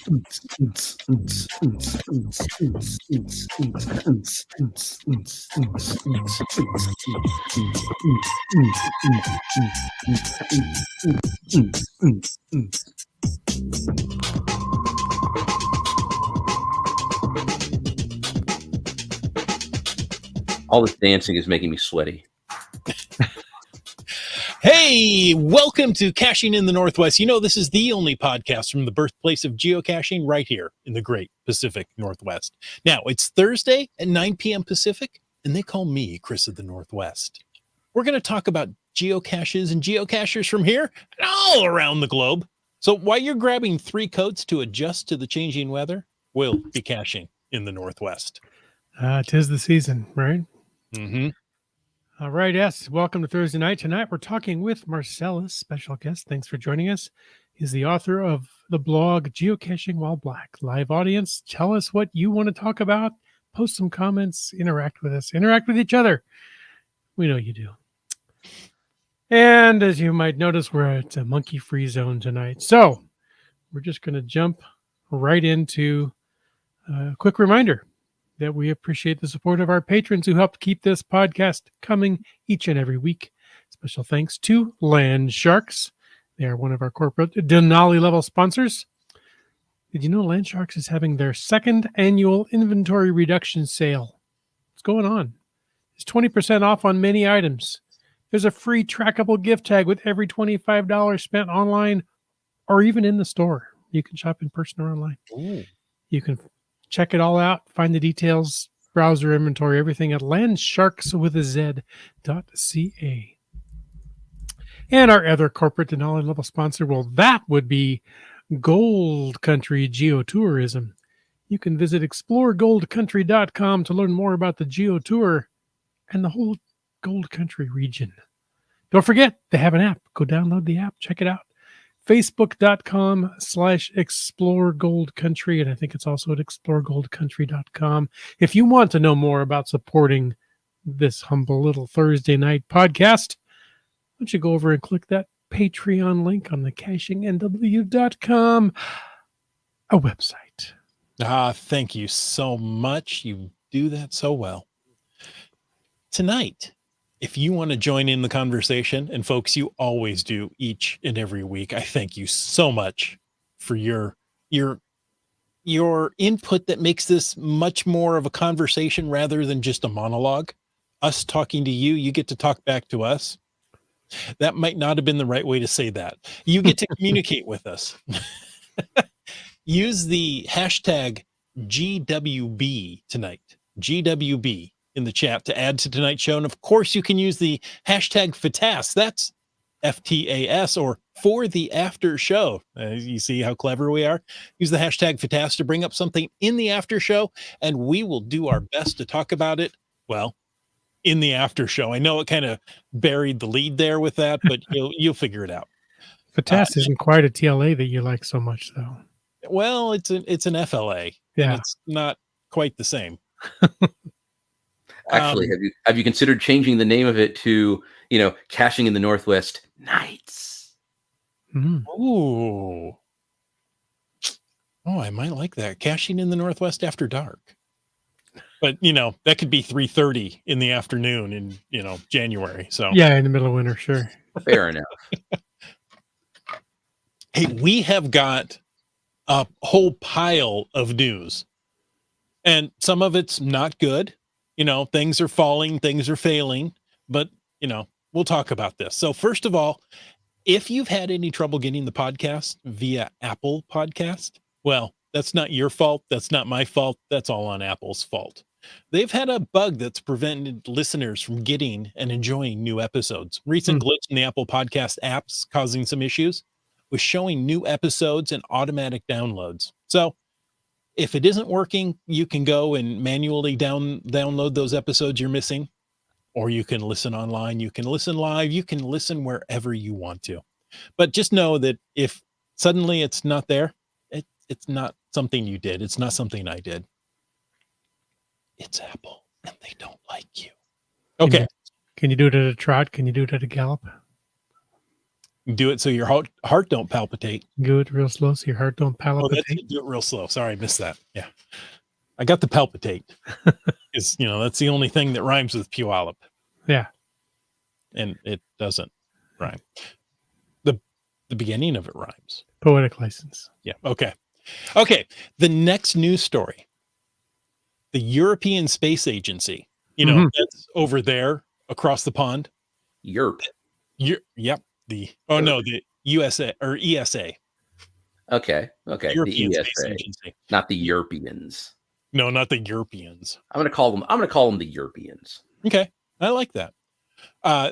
All this dancing is making me sweaty. Hey, welcome to Caching in the Northwest. You know, this is the only podcast from the birthplace of geocaching right here in the great Pacific Northwest. Now, it's Thursday at 9 p.m. Pacific, and they call me Chris of the Northwest. We're going to talk about geocaches and geocachers from here and all around the globe. So while you're grabbing 3 coats to adjust to the changing weather, we'll be caching in the Northwest. 'Tis the season, right? Mm-hmm. All right, yes. Welcome to Thursday night. Tonight we're talking with Marcellus, special guest. Thanks for joining us. He's the author of the blog Geocaching While Black. Live audience, tell us what you want to talk about. Post some comments, interact with us, interact with each other. We know you do. And as you might notice, we're at a monkey-free zone tonight. So we're just going to jump right into a quick reminder that we appreciate the support of our patrons who help keep this podcast coming each and every week. Special thanks to Land Sharks. They are one of our corporate Denali level sponsors. Did you know Land Sharks is having their second annual inventory reduction sale? What's going on? It's 20% off on many items. There's a free trackable gift tag with every $25 spent online or even in the store. You can shop in person or online. Ooh. You can check it all out, find the details, browser inventory, everything at landsharkswithaz.ca. And our other corporate Denali level sponsor, well, that would be Gold Country Geotourism. You can visit exploregoldcountry.com to learn more about the Geotour and the whole Gold Country region. Don't forget, they have an app. Go download the app, check it out. Facebook.com/exploregoldcountry, and I think it's also at exploregoldcountry.com. If you want to know more about supporting this humble little Thursday night podcast, why don't you go over and click that Patreon link on the cachingnw.com, a website. Thank you so much. You do that so well. Tonight, if you want to join in the conversation, and folks, you always do each and every week, I thank you so much for your input that makes this much more of a conversation rather than just a monologue. Us talking to you, you get to talk back to us. That might not have been the right way to say that. You get to communicate with us. Use the hashtag GWB tonight, GWB, in the chat to add to tonight's show. And of course, you can use the hashtag FTAS. That's FTAS, or for the after show. You see how clever we are? Use the hashtag FTAS to bring up something in the after show, and we will do our best to talk about it, well, in the after show. I know it kind of buried the lead there with that, but you'll figure it out. FTAS isn't quite a TLA that you like so much, though. Well, it's an FLA, yeah. And it's not quite the same. Actually, have you considered changing the name of it to, Caching in the Northwest Nights? Ooh. Oh, I might like that. Caching in the Northwest after dark. But, that could be 3:30 in the afternoon in, January. So yeah, in the middle of winter, sure. Fair enough. Hey, we have got a whole pile of news. And some of it's not good. Things are falling, things are failing, but, we'll talk about this. So first of all, if you've had any trouble getting the podcast via Apple Podcast, well, that's not your fault. That's not my fault. That's all on Apple's fault. They've had a bug that's prevented listeners from getting and enjoying new episodes. Recent glitch in the Apple Podcast apps causing some issues with showing new episodes and automatic downloads. So if it isn't working, you can go and manually download those episodes you're missing, or you can listen online, you can listen live, you can listen wherever you want to. But just know that if suddenly it's not there, it's not something you did. It's not something I did. It's Apple, and they don't like you. Okay. Can you do it at a trot? Can you do it at a gallop? Do it so your heart don't palpitate. Do it real slow so your heart don't Oh, that's palpitate. it. Do it real slow. Sorry, I missed that. Yeah. I got the palpitate. Because, that's the only thing that rhymes with Puyallup. Yeah. And it doesn't rhyme. The beginning of it rhymes. Poetic license. Yeah. Okay. The next news story. The European Space Agency, Mhm. that's over there across the pond. Yerp. Yep. The USA or ESA. Okay. The European Space ESA, Agency. not the Europeans. No, not the Europeans. I'm gonna call them the Europeans. Okay. I like that.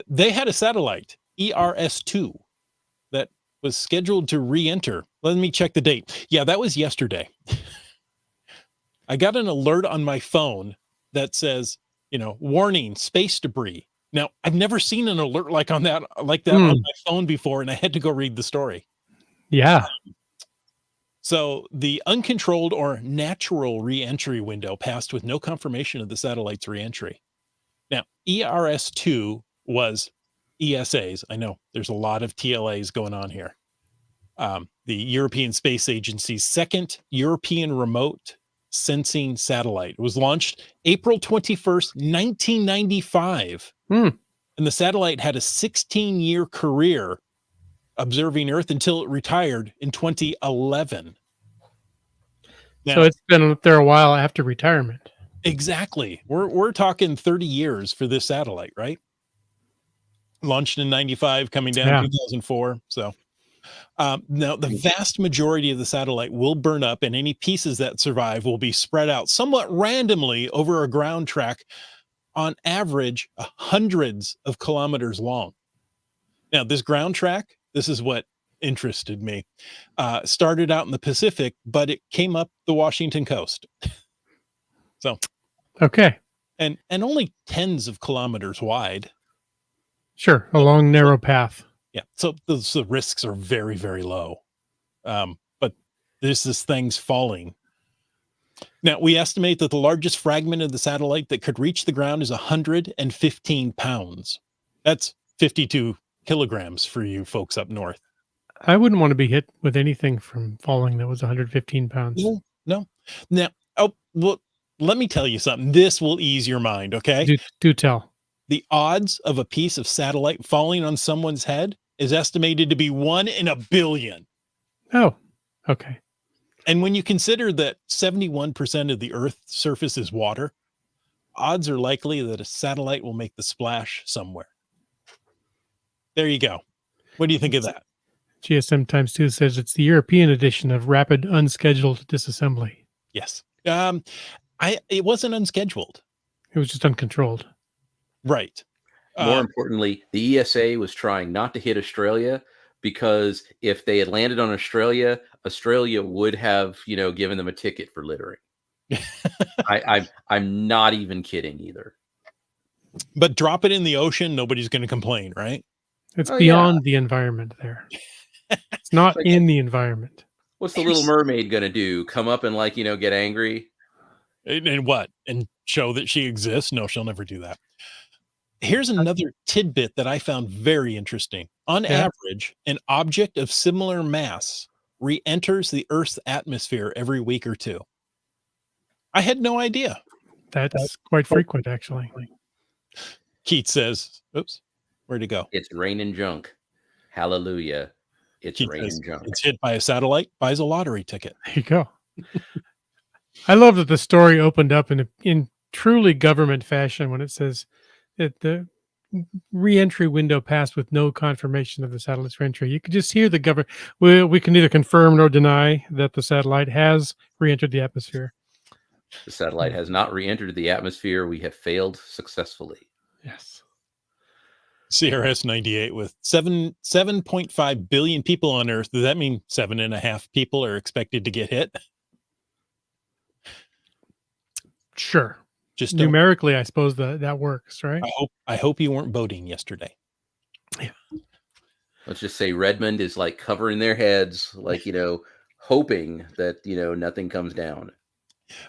They had a satellite, ERS-2, that was scheduled to re-enter. Let me check the date. Yeah, that was yesterday. I got an alert on my phone that says, warning, space debris. Now, I've never seen an alert like that on my phone before, and I had to go read the story. Yeah. So the uncontrolled or natural re-entry window passed with no confirmation of the satellite's re-entry. Now, ERS-2 was ESA's. I know there's a lot of TLAs going on here. The European Space Agency's second European remote sensing satellite. It was launched April 21st, 1995. And the satellite had a 16-year career observing Earth until it retired in 2011. Now, So it's been up there a while after retirement. Exactly. We're talking 30 years for this satellite, right? Launched in 95, coming down 2004. So now the vast majority of the satellite will burn up, and any pieces that survive will be spread out somewhat randomly over a ground track, on average hundreds of kilometers long. Now, this ground track, this is what interested me. Started out in the Pacific, but it came up the Washington coast. So, okay. And only tens of kilometers wide. Sure. A long, narrow path. Yeah. So the risks are very, very low. But this thing's falling. Now, we estimate that the largest fragment of the satellite that could reach the ground is 115 pounds. That's 52 kilograms for you folks up north. I wouldn't want to be hit with anything from falling that was 115 pounds. No. Now, well, let me tell you something. This will ease your mind, okay? Do tell. The odds of a piece of satellite falling on someone's head is estimated to be 1 in a billion. Oh, okay. And when you consider that 71% of the Earth's surface is water, odds are likely that a satellite will make the splash somewhere. There you go. What do you think of that? GSM times 2 says it's the European edition of rapid unscheduled disassembly. Yes. It wasn't unscheduled. It was just uncontrolled. Right. More importantly, the ESA was trying not to hit Australia, because if they had landed on Australia would have, given them a ticket for littering. I'm not even kidding either. But drop it in the ocean, nobody's going to complain, right? It's beyond the environment there. It's not in the environment. What's the Little Mermaid going to do? Come up and get angry? And what? And show that she exists? No, she'll never do that. Here's another tidbit that I found very interesting. On average, an object of similar mass re-enters the Earth's atmosphere every week or two. I had no idea. That's quite frequent, actually. Keith says, oops, where'd it go? It's raining junk. Hallelujah. It's Keith raining says, junk. It's hit by a satellite, buys a lottery ticket. There you go. I love that the story opened up in truly government fashion when it says that the re-entry window passed with no confirmation of the satellite's re-entry. You could just hear the government. We can neither confirm nor deny that the satellite has re-entered the atmosphere. The satellite has not re-entered the atmosphere. We have failed successfully. Yes. CRS-98 with 7.5 billion people on Earth. Does that mean 7.5 people are expected to get hit? Sure. Just numerically, I suppose that works, right? I hope you weren't boating yesterday. Yeah. Let's just say Redmond is covering their heads, hoping that nothing comes down.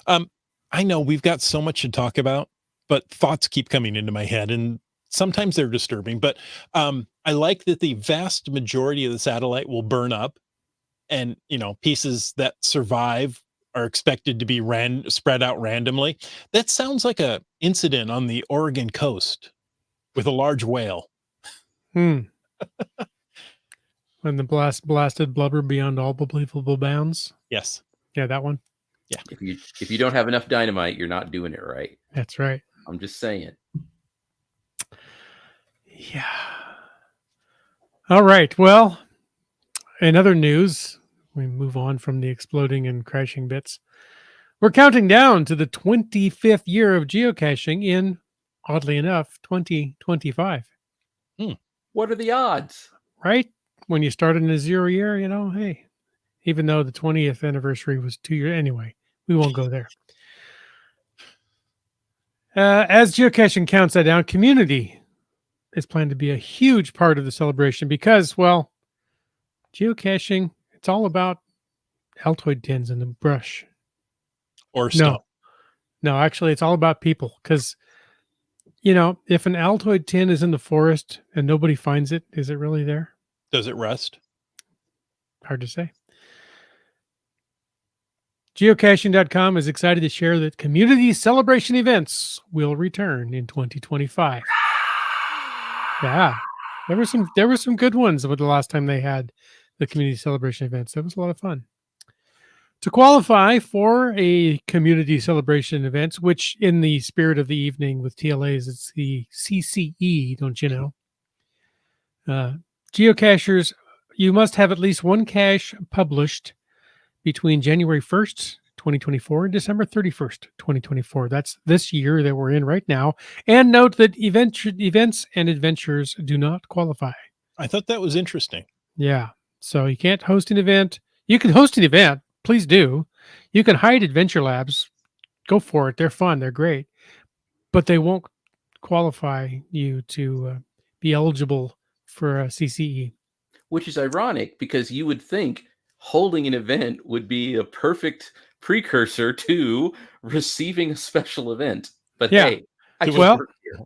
I know we've got so much to talk about, but thoughts keep coming into my head, and sometimes they're disturbing, but I like that the vast majority of the satellite will burn up, and pieces that survive are expected to be spread out randomly. That sounds like a incident on the Oregon coast with a large whale. Hmm. When the blasted blubber beyond all believable bounds. Yes. Yeah, that one. Yeah. If you don't have enough dynamite, you're not doing it right. That's right. I'm just saying. Yeah. All right. Well, in other news, we move on from the exploding and crashing bits. We're counting down to the 25th year of geocaching in, oddly enough, 2025. What are the odds? Right? When you started in a 0 year, hey, even though the 20th anniversary was 2 years. Anyway, we won't go there. As geocaching counts that down, community is planned to be a huge part of the celebration because, well, geocaching, it's all about Altoid tins in the brush. Or snow. No, actually, it's all about people because, if an Altoid tin is in the forest and nobody finds it, is it really there? Does it rust? Hard to say. Geocaching.com is excited to share that community celebration events will return in 2025. Yeah, there were some good ones with the last time they had the community celebration events. That was a lot of fun. To qualify for a community celebration event, which in the spirit of the evening with TLAs, it's the CCE, don't you know? Geocachers, you must have at least one cache published between January 1st, 2024 and December 31st, 2024. That's this year that we're in right now. And note that events and adventures do not qualify. I thought that was interesting. Yeah. So you can't host an event. You can host an event. Please do. You can hide adventure labs. Go for it. They're fun. They're great. But they won't qualify you to be eligible for a CCE. Which is ironic because you would think holding an event would be a perfect precursor to receiving a special event. But Yeah. hey, I just Well, work here.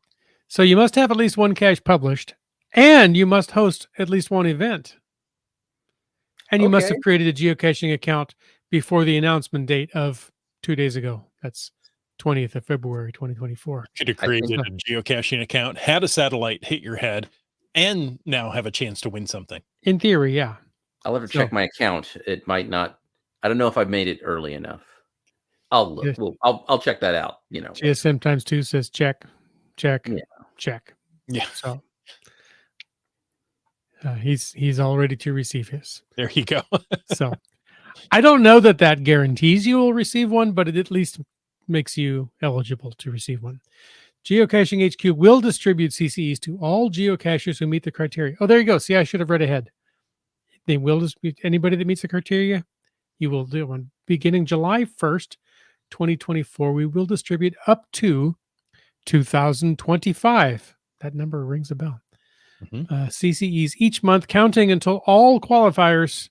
so you must have at least one cache published, and you must host at least one event. And you must Okay. have created a geocaching account before the announcement date of 2 days ago. That's 20th of February, 2024. Could have I think- created a geocaching account, had a satellite hit your head, and now have a chance to win something. In theory, yeah. I'll have to check my account. It might not. I don't know if I've made it early enough. I'll look. Yes. Well, I'll check that out. GSM times 2 says check, check, Yeah. check. Yeah. So he's all ready to receive his. There you go. So I don't know that guarantees you will receive one, but it at least makes you eligible to receive one. Geocaching HQ will distribute CCEs to all geocachers who meet the criteria. Oh, there you go. See, I should have read ahead. They will distribute anybody that meets the criteria. You will do one beginning July 1st, 2024. We will distribute up to 2025. That number rings a bell. CCEs each month, continuing until all qualifiers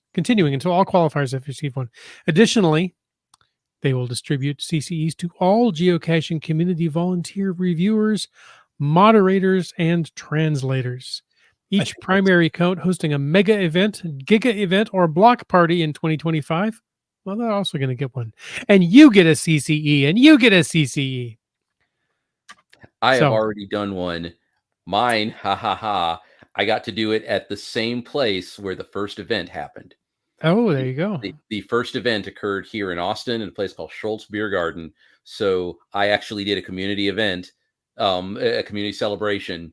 have received one. Additionally, they will distribute CCEs to all geocaching community volunteer reviewers, moderators, and translators. Each primary account hosting a mega event, giga event, or block party in 2025. Well, they're also going to get one. And you get a CCE, and you get a CCE. I have already done one. Mine, I got to do it at the same place where the first event happened. Oh, there you go. The first event occurred here in Austin in a place called Schultz Beer Garden. So I actually did a community event, a community celebration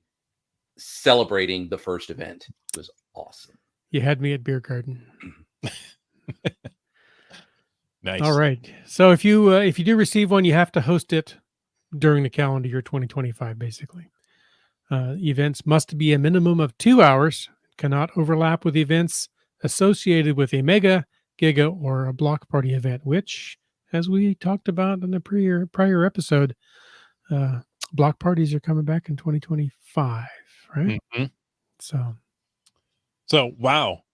celebrating the first event. It was awesome. You had me at Beer Garden. Nice. All right. So if you do receive one, you have to host it during the calendar year 2025, basically. Events must be a minimum of 2 hours, cannot overlap with events associated with a mega, giga, or a block party event, which, as we talked about in the prior episode, block parties are coming back in 2025, right? Mm-hmm. So wow.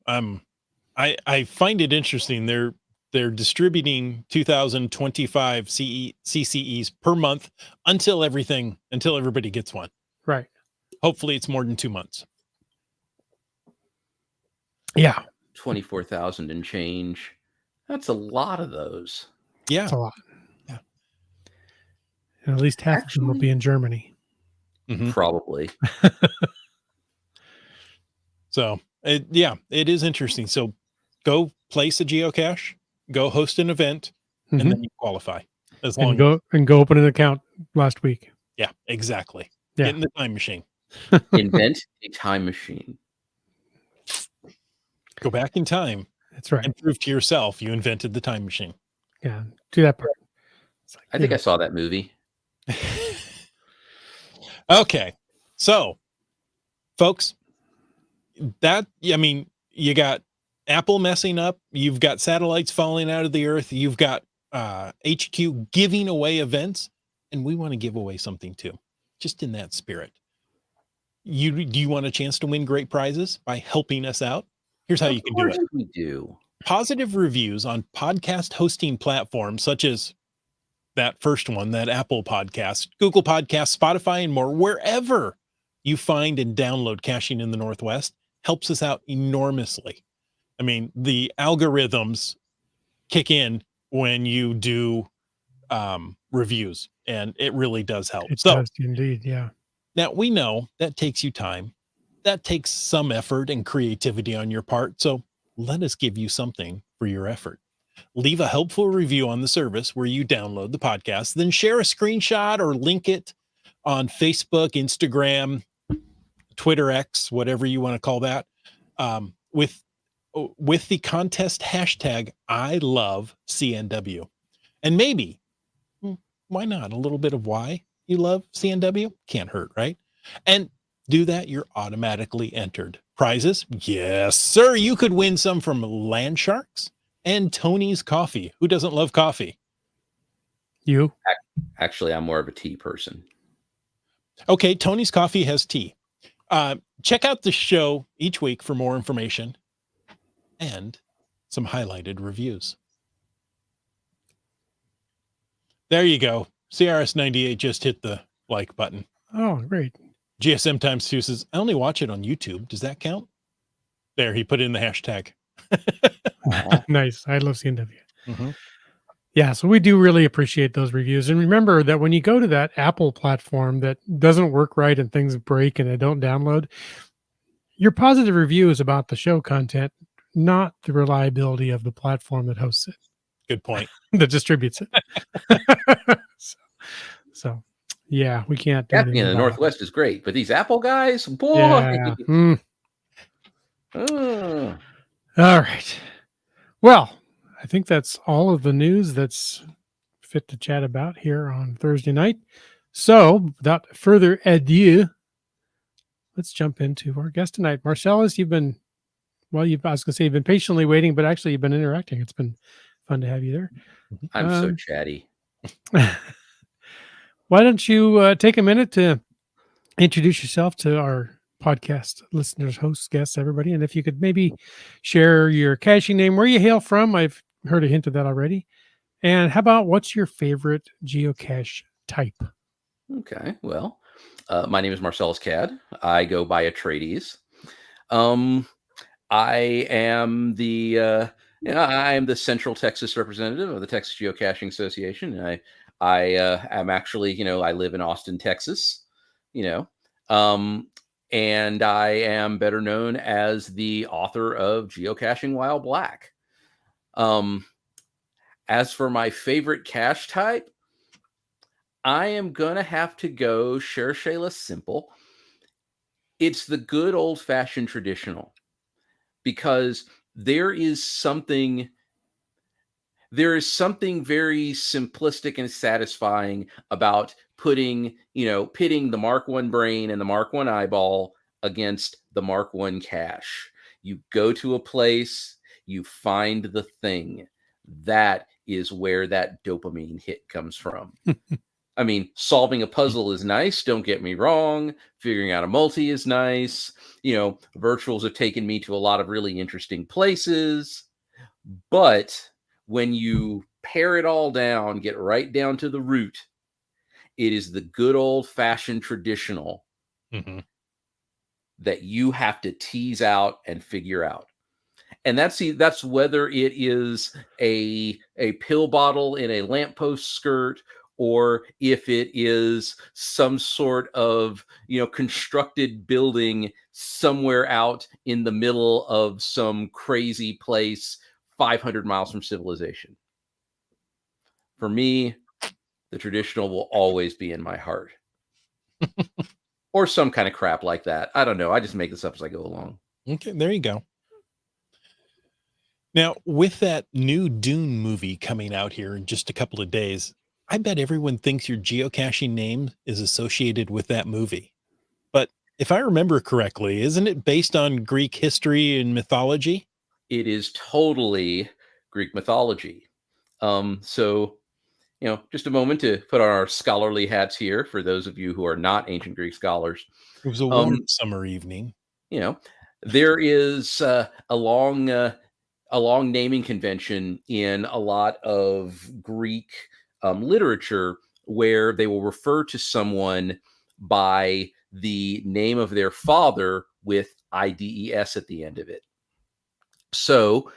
I find it interesting. They're distributing 2025 CCEs per month until everybody gets one. right. hopefully it's more than 2 months. Yeah, 24,000 and change. That's a lot of those. Yeah. it's a lot. Yeah. And at least half of them will be in Germany. Mhm. Probably. So it is interesting. So go place a geocache, go host an event, and Mhm. then you qualify. As And long as go open an account last week. yeah, exactly. Yeah. Get in the time machine. Invent a time machine. Go back in time That's right. and prove to yourself you invented the time machine. Yeah, do that part. It's like, I think I saw that movie. Okay. So, folks, you got Apple messing up, you've got satellites falling out of the earth, you've got HQ giving away events, and we want to give away something too. Just in that spirit. Do you want a chance to win great prizes by helping us out? Here's how you can do it. We do. Positive reviews on podcast hosting platforms such as that first one, that Apple Podcast, Google Podcast, Spotify, and more, wherever you find and download Caching in the Northwest, helps us out enormously. I mean, the algorithms kick in when you do reviews, and it really does help. It does indeed, yeah. Now, we know that takes you time. That takes some effort and creativity on your part. So let us give you something for your effort. Leave a helpful review on the service where you download the podcast, then share a screenshot or link it on Facebook, Instagram, Twitter X, whatever you want to call that, with the contest hashtag I love CNW. And maybe, why not? A little bit of why you love CNW can't hurt, right? And do that, you're automatically entered. Prizes? Yes, sir. You could win some from Land Sharks and Tony's Coffee. Who doesn't love coffee? You? Actually, I'm more of a tea person. Okay, Tony's Coffee has tea. Check out the show each week for more information and some highlighted reviews. There you go. CRS98 just hit the like button. Oh, great. GSM times 2 says, I only watch it on YouTube. Does that count? There, he put in the hashtag. Nice. I love CNW. Mm-hmm. Yeah, so we do really appreciate those reviews. And remember that when you go to that Apple platform that doesn't work right and things break and they don't download, your positive review is about the show content, not the reliability of the platform that hosts it. Good point. That distributes it. so yeah, we can't do Caching in anything the about it. Northwest is great, but these Apple guys, boy. Yeah. Oh. All right. Well, I think that's all of the news that's fit to chat about here on Thursday night. So, without further ado, let's jump into our guest tonight. Marcellus, I was going to say you've been patiently waiting, but actually you've been interacting. It's been fun to have you there. I'm so chatty. Why don't you take a minute to introduce yourself to our podcast listeners, hosts, guests, everybody, and if you could maybe share your caching name, where you hail from. I've heard a hint of that already. And how about what's your favorite geocache type? Okay, well, my name is Marcellus Cad. I go by Atreides. I am the Central Texas representative of the Texas Geocaching Association. And I am actually, I live in Austin, Texas. And I am better known as the author of Geocaching While Black. As for my favorite cache type, I am going to have to go Shayla Simple. It's the good old-fashioned traditional, because there is something very simplistic and satisfying about pitting the Mark I brain and the Mark I eyeball against the Mark I cache. You go to a place, you find the thing. That is where that dopamine hit comes from. I mean, solving a puzzle is nice. Don't get me wrong. Figuring out a multi is nice. Virtuals have taken me to a lot of really interesting places. But when you pare it all down, get right down to the root, it is the good old-fashioned traditional. Mm-hmm. that you have to tease out and figure out. And that's whether it is a pill bottle in a lamppost skirt, or if it is some sort of constructed building somewhere out in the middle of some crazy place 500 miles from civilization. For me, the traditional will always be in my heart. Or some kind of crap like that. I don't know. I just make this up as I go along. Okay, there you go. Now, with that new Dune movie coming out here in just a couple of days, I bet everyone thinks your geocaching name is associated with that movie. But if I remember correctly, isn't it based on Greek history and mythology? It is totally Greek mythology. So, just a moment to put on our scholarly hats here for those of you who are not ancient Greek scholars. It was a warm summer evening. There is a long naming convention in a lot of Greek literature where they will refer to someone by the name of their father with IDES at the end of it. So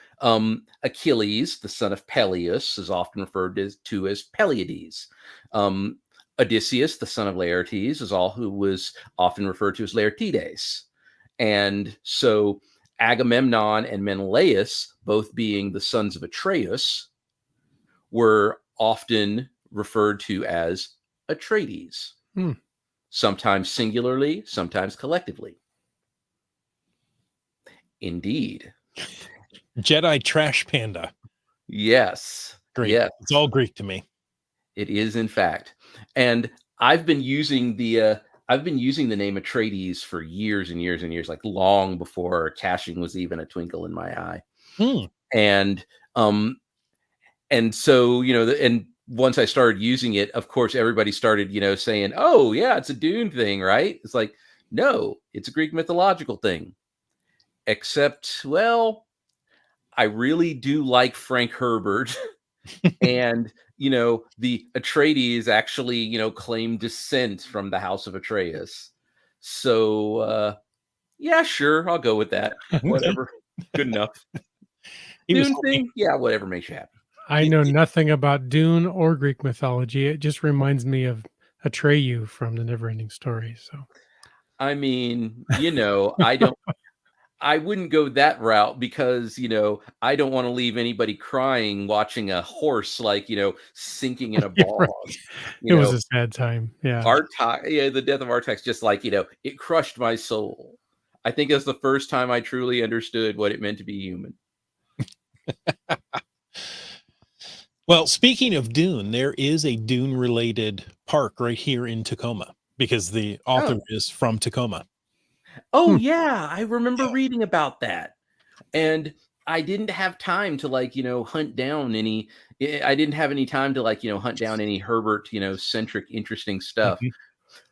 Achilles, the son of Peleus, is often referred to as Pleiades. Odysseus, the son of Laertes, who was often referred to as Laertides. And so Agamemnon and Menelaus, both being the sons of Atreus, were often referred to as Atreides, sometimes singularly, sometimes collectively. Indeed. Jedi Trash Panda. Yes. Great. Yes. It's all Greek to me. It is, in fact. And I've been using the name Atreides for years and years and years, like long before caching was even a twinkle in my eye. And so, and once I started using it, of course, everybody started, saying, oh yeah, it's a Dune thing, right? It's like, no, it's a Greek mythological thing. Except, well, I really do like Frank Herbert. And, the Atreides actually, claim descent from the House of Atreus. So, yeah, sure, I'll go with that. Whatever. Good enough. Dune thing? Yeah, whatever makes you happy. I know nothing about Dune or Greek mythology. It just reminds me of Atreyu from the Neverending Story. So, I mean, I wouldn't go that route because, I don't want to leave anybody crying watching a horse sinking in a bog. It was a sad time. Yeah. The death of Artax just it crushed my soul. I think that's the first time I truly understood what it meant to be human. Well, speaking of Dune, there is a Dune related park right here in Tacoma because the author is from Tacoma. Oh yeah, I remember reading about that. And I didn't have time to hunt down any I didn't have any time to hunt down any Herbert, centric interesting stuff.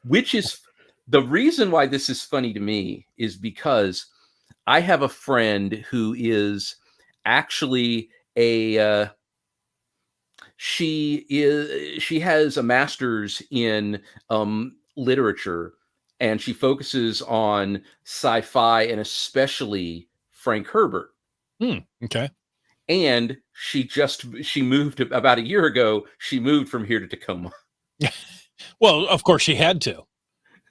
Which is the reason why this is funny to me is because I have a friend who is actually she has a master's in literature, and she focuses on sci-fi and especially Frank Herbert. Okay. And she moved about a year ago. She moved from here to Tacoma. Well, of course she had to.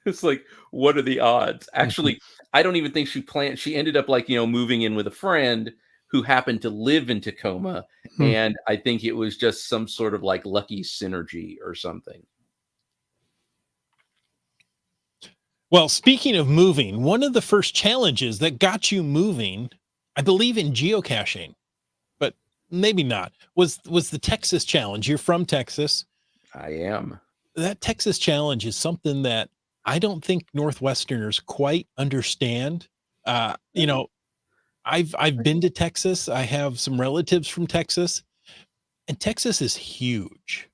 It's like, what are the odds? Actually, I don't even think she planned. She ended up moving in with a friend who happened to live in Tacoma. And I think it was just some sort of lucky synergy or something. Well, speaking of moving, one of the first challenges that got you moving, I believe in geocaching, but maybe not, was the Texas challenge. You're from Texas. I am. That Texas challenge is something that I don't think Northwesterners quite understand. I've been to Texas. I have some relatives from Texas, and Texas is huge.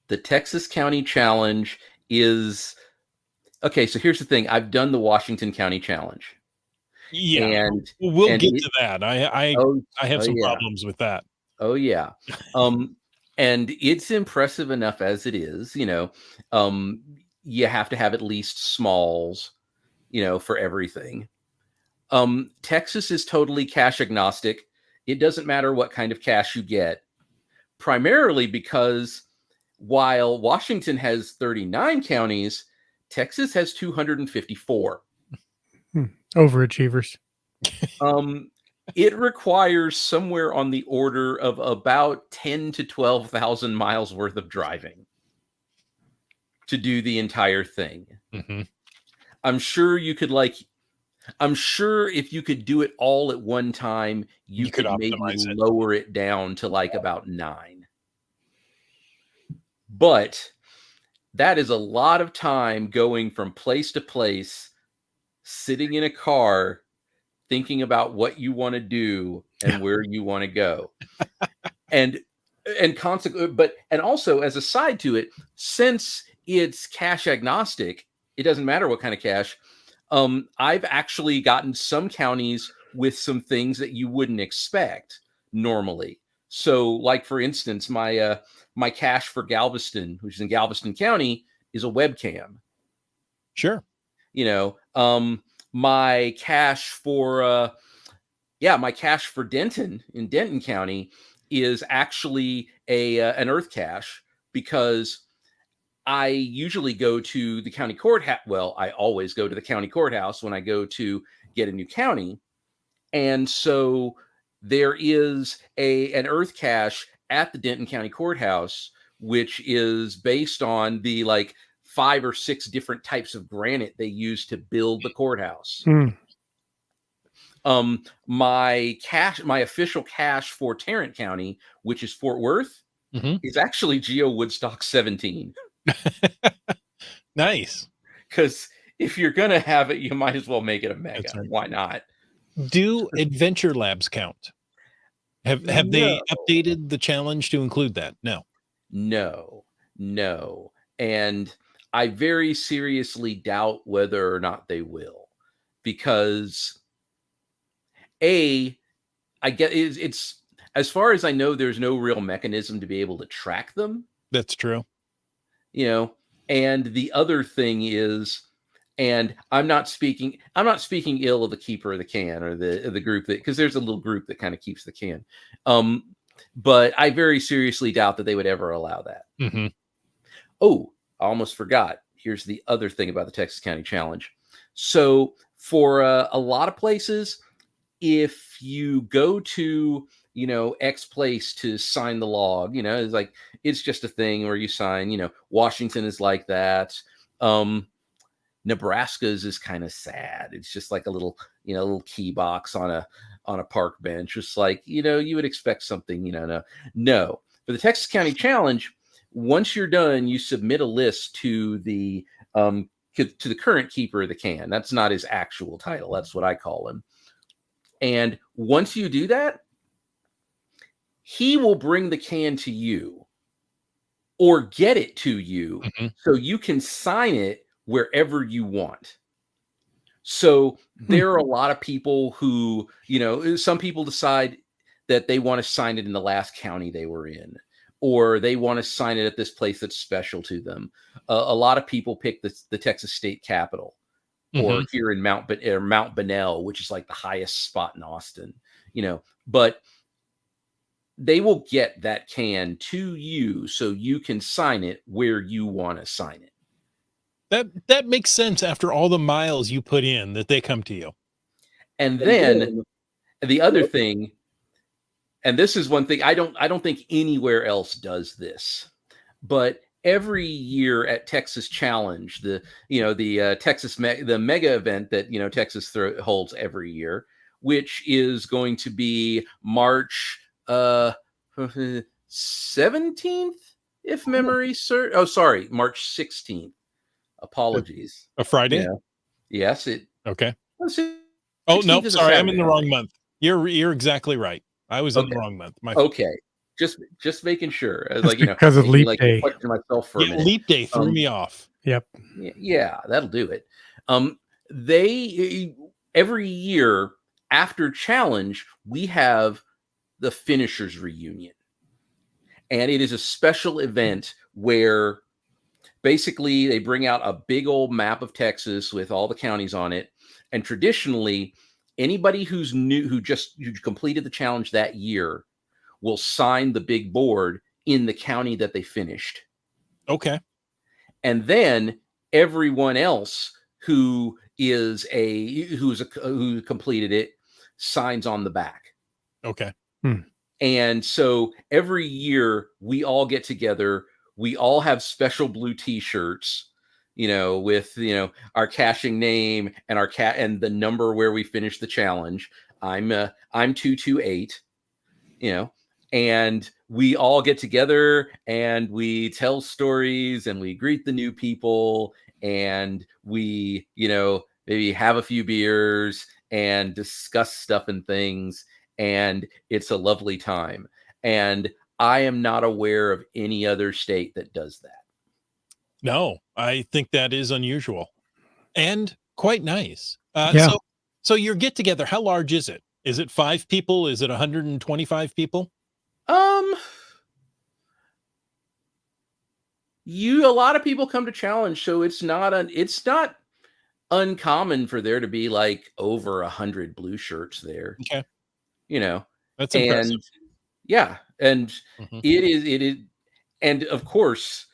The Texas County Challenge is okay. So here's the thing. I've done the Washington County Challenge. Yeah, and we'll get to that. I have some yeah. problems with that. Oh yeah. And it's impressive enough as it is, you have to have at least smalls. for everything. Texas is totally cache agnostic. It doesn't matter what kind of cache you get, primarily because while Washington has 39 counties, Texas has 254. Overachievers. It requires somewhere on the order of about 10 to 12,000 miles worth of driving to do the entire thing. Mm-hmm. I'm sure if you could do it all at one time, you could maybe lower it down to like about 9. But that is a lot of time going from place to place, sitting in a car, thinking about what you want to do and where you want to go. And also as a side to it, since it's cache agnostic, it doesn't matter what kind of cache. I've actually gotten some counties with some things that you wouldn't expect normally. So, like for instance, my cache for Galveston, which is in Galveston County, is a webcam. Sure. My cache for Denton in Denton County is actually an earth cache, because I usually go to the county courthouse. Well, I always go to the county courthouse when I go to get a new county. And so there is an earth cache at the Denton County Courthouse, which is based on the 5 or 6 different types of granite they use to build the courthouse. My official cache for Tarrant County, which is Fort Worth, is actually Geo Woodstock 17. Nice. Because if you're going to have it, you might as well make it a mega. Right. Why not? Do Adventure Labs count? Have they updated the challenge to include that? No. And I very seriously doubt whether or not they will. Because I get it's as far as I know, there's no real mechanism to be able to track them. That's true. And the other thing is, and I'm not speaking ill of the keeper of the can or the group because there's a little group that kind of keeps the can. But I very seriously doubt that they would ever allow that. Mm-hmm. Oh, I almost forgot. Here's the other thing about the Texas County Challenge. So for a lot of places, if you go to, X place to sign the log, it's just a thing where you sign, Washington is like that. Nebraska's is kind of sad. It's just like a little key box on a park bench. Just like, you would expect something, no. For the Texas County Challenge, once you're done, you submit a list to the current keeper of the can. That's not his actual title. That's what I call him. And once you do that, he will bring the can to you or get it to you so you can sign it wherever you want. So there are a lot of people who, some people decide that they want to sign it in the last county they were in, or they want to sign it at this place that's special to them. A lot of people pick the Texas State Capitol. Or here in Mount Bunnell, which is like the highest spot in Austin, but they will get that can to you so you can sign it where you want to sign it. That makes sense after all the miles you put in that they come to you. And then the other thing, and this is one thing I don't think anywhere else does this, but every year at Texas Challenge, the mega event that Texas holds every year, which is going to be March 17th, if memory serves. Oh, sorry, March 16th. Apologies. A Friday? Yes. Okay. Oh no, sorry, I'm in the wrong month. You're exactly right. I was in the wrong month. Okay. Just making sure. Because of leap day. Myself for a minute. Leap day threw me off. Yep. Yeah, that'll do it. They every year after Challenge, we have the finishers reunion, and it is a special event where basically they bring out a big old map of Texas with all the counties on it. And traditionally, anybody who's new, who completed the challenge that year, will sign the big board in the county that they finished. Okay. And then everyone else who completed it signs on the back. Okay. And so every year we all get together. We all have special blue T-shirts, with our caching name and our cat and the number where we finished the challenge. I'm 228, and we all get together and we tell stories and we greet the new people and we, maybe have a few beers and discuss stuff and things. And it's a lovely time. And I am not aware of any other state that does that. No, I think that is unusual and quite nice. Yeah. So your get together, how large is it? Is it 5 people? Is it 125 people? A lot of people come to challenge, so it's not uncommon for there to be like over 100 blue shirts there. Okay. That's and impressive. yeah, and Mhm. it is, and of course,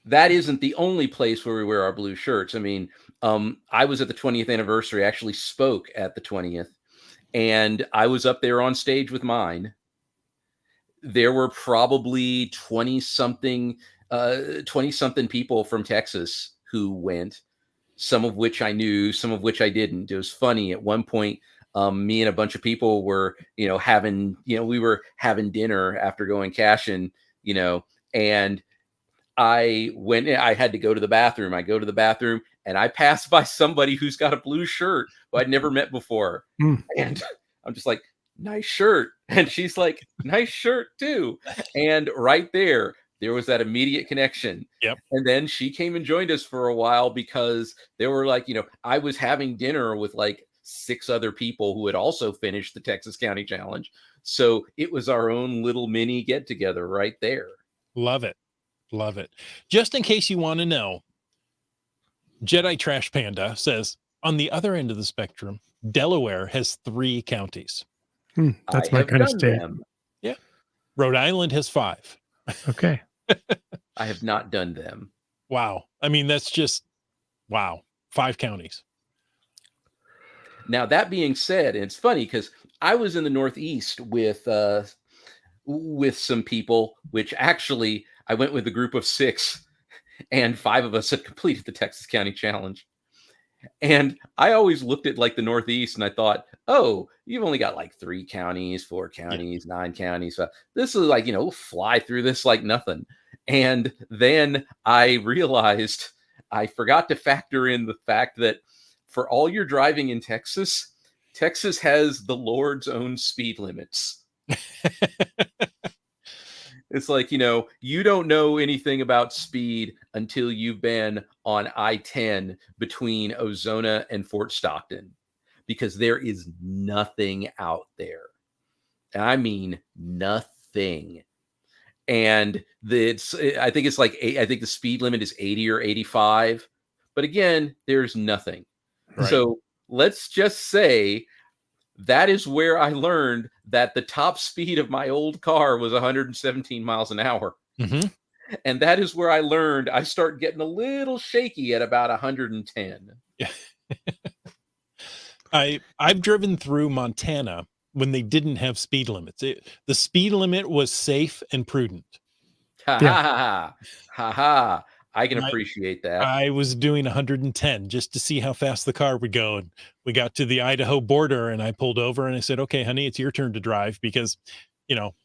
that isn't the only place where we wear our blue shirts. I mean, I was at the 20th anniversary, actually spoke at the 20th, and I was up there on stage with mine. There were probably 20 something people from Texas who went, some of which I knew, some of which I didn't. It was funny. At one point, me and a bunch of people were, we were having dinner after going caching, and I had to go to the bathroom. I go to the bathroom and I pass by somebody who's got a blue shirt who I'd never met before. And I'm just like, nice shirt. And she's like, nice shirt too. And right there was that immediate connection. Yep. And then she came and joined us for a while because they were like, I was having dinner with like 6 other people who had also finished the Texas County Challenge. So it was our own little mini get together right there. Love it. Love it. Just in case you want to know, Jedi Trash Panda says, on the other end of the spectrum, Delaware has 3 counties. That's my kind of state. Them. Yeah. Rhode Island has 5. Okay. I have not done them. Wow. I mean, that's just, wow. 5 counties. Now, that being said, and it's funny because I was in the Northeast with some people, which actually I went with a group of 6, and 5 of us had completed the Texas County Challenge. And I always looked at like the Northeast and I thought, oh, you've only got like 3 counties, 4 counties, 9 counties. So this is like, we'll fly through this like nothing. And then I realized I forgot to factor in the fact that for all your driving in Texas, Texas has the Lord's own speed limits. It's like, you don't know anything about speed until you've been on I-10 between Ozona and Fort Stockton, because there is nothing out there. I mean, nothing. And I think it's like, I think the speed limit is 80 or 85. But again, there's nothing. Right. So let's just say that is where I learned that the top speed of my old car was 117 miles an hour. Mm-hmm. And that is where I learned I start getting a little shaky at about 110. Yeah. I've driven through Montana when they didn't have speed limits. The speed limit was safe and prudent. Ha ha ha ha. I can appreciate that. I was doing 110 just to see how fast the car would go. And we got to the Idaho border and I pulled over and I said, okay, honey, it's your turn to drive because,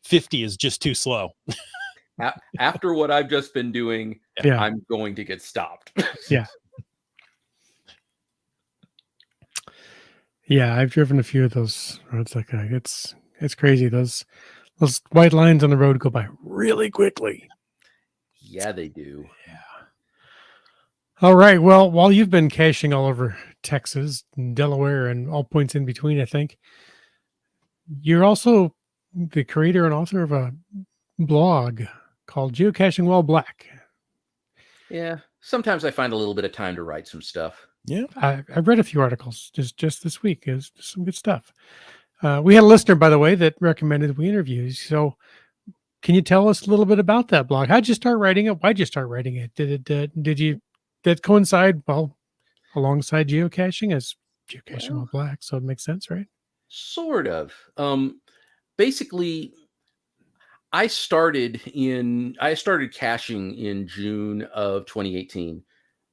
50 is just too slow. After what I've just been doing, yeah. I'm going to get stopped. Yeah. Yeah, I've driven a few of those roads like that. It's crazy. Those white lines on the road go by really quickly. Yeah, they do. Yeah. All right. Well, while you've been caching all over Texas, and Delaware, and all points in between, I think you're also the creator and author of a blog. called Geocaching While Black. Yeah. Sometimes I find a little bit of time to write some stuff. Yeah. I've read a few articles just this week. It's some good stuff. We had a listener, by the way, that recommended we interview you. So can you tell us a little bit about that blog? How'd you start writing it? Why'd you start writing it? Did you that coincide alongside geocaching as geocaching Well, while black? So it makes sense, right? sort of. Basically, I started caching in June of 2018.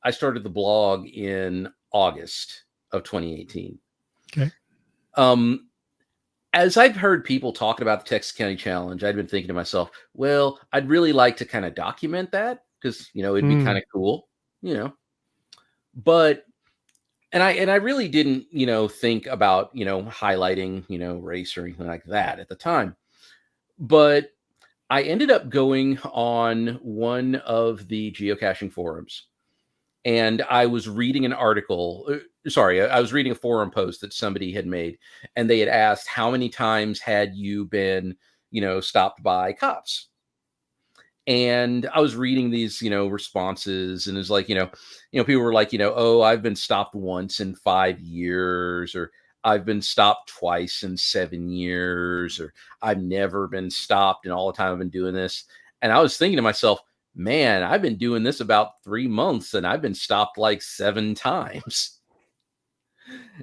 I started the blog in August of 2018. Okay. As I've heard people talking about the Texas County Challenge, I'd been thinking to myself, well, I'd really like to kind of document that because, it'd be kind of cool, but and I really didn't, think about, highlighting, race or anything like that at the time. But I ended up going on one of the geocaching forums, and I was reading an article. I was reading a forum post that somebody had made, and they had asked, how many times had you been, stopped by cops? And I was reading these, responses, and it's like, people were like, oh, I've been stopped once in 5 years, or I've been stopped twice in 7 years, or I've never been stopped in all the time I've been doing this. And I was thinking to myself, man, I've been doing this about 3 months and I've been stopped like 7 times.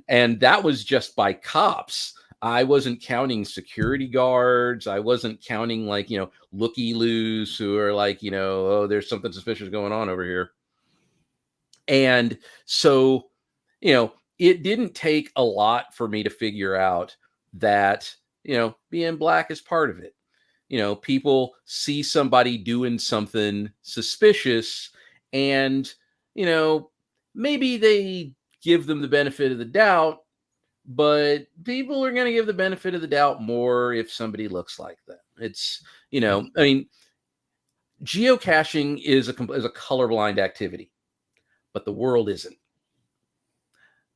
And that was just by cops. I wasn't counting security guards. I wasn't counting looky-loos who are like, oh, there's something suspicious going on over here. And so, it didn't take a lot for me to figure out that, being black is part of it. People see somebody doing something suspicious and, maybe they give them the benefit of the doubt, but people are going to give the benefit of the doubt more if somebody looks like them. It's, I mean, geocaching is a colorblind activity, but the world isn't.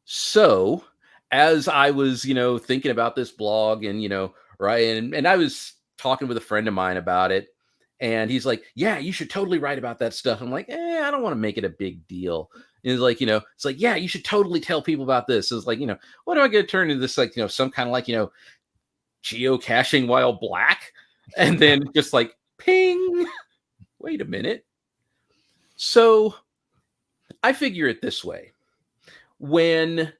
So as I was, thinking about this blog and, right. And I was talking with a friend of mine about it, and he's like, yeah, you should totally write about that stuff. I'm like, I don't want to make it a big deal. And he's like, it's like, yeah, you should totally tell people about this. It's like, what am I going to turn into this, like, some kind of like, geocaching while black? And then just like, ping, wait a minute. So I figure it this way. When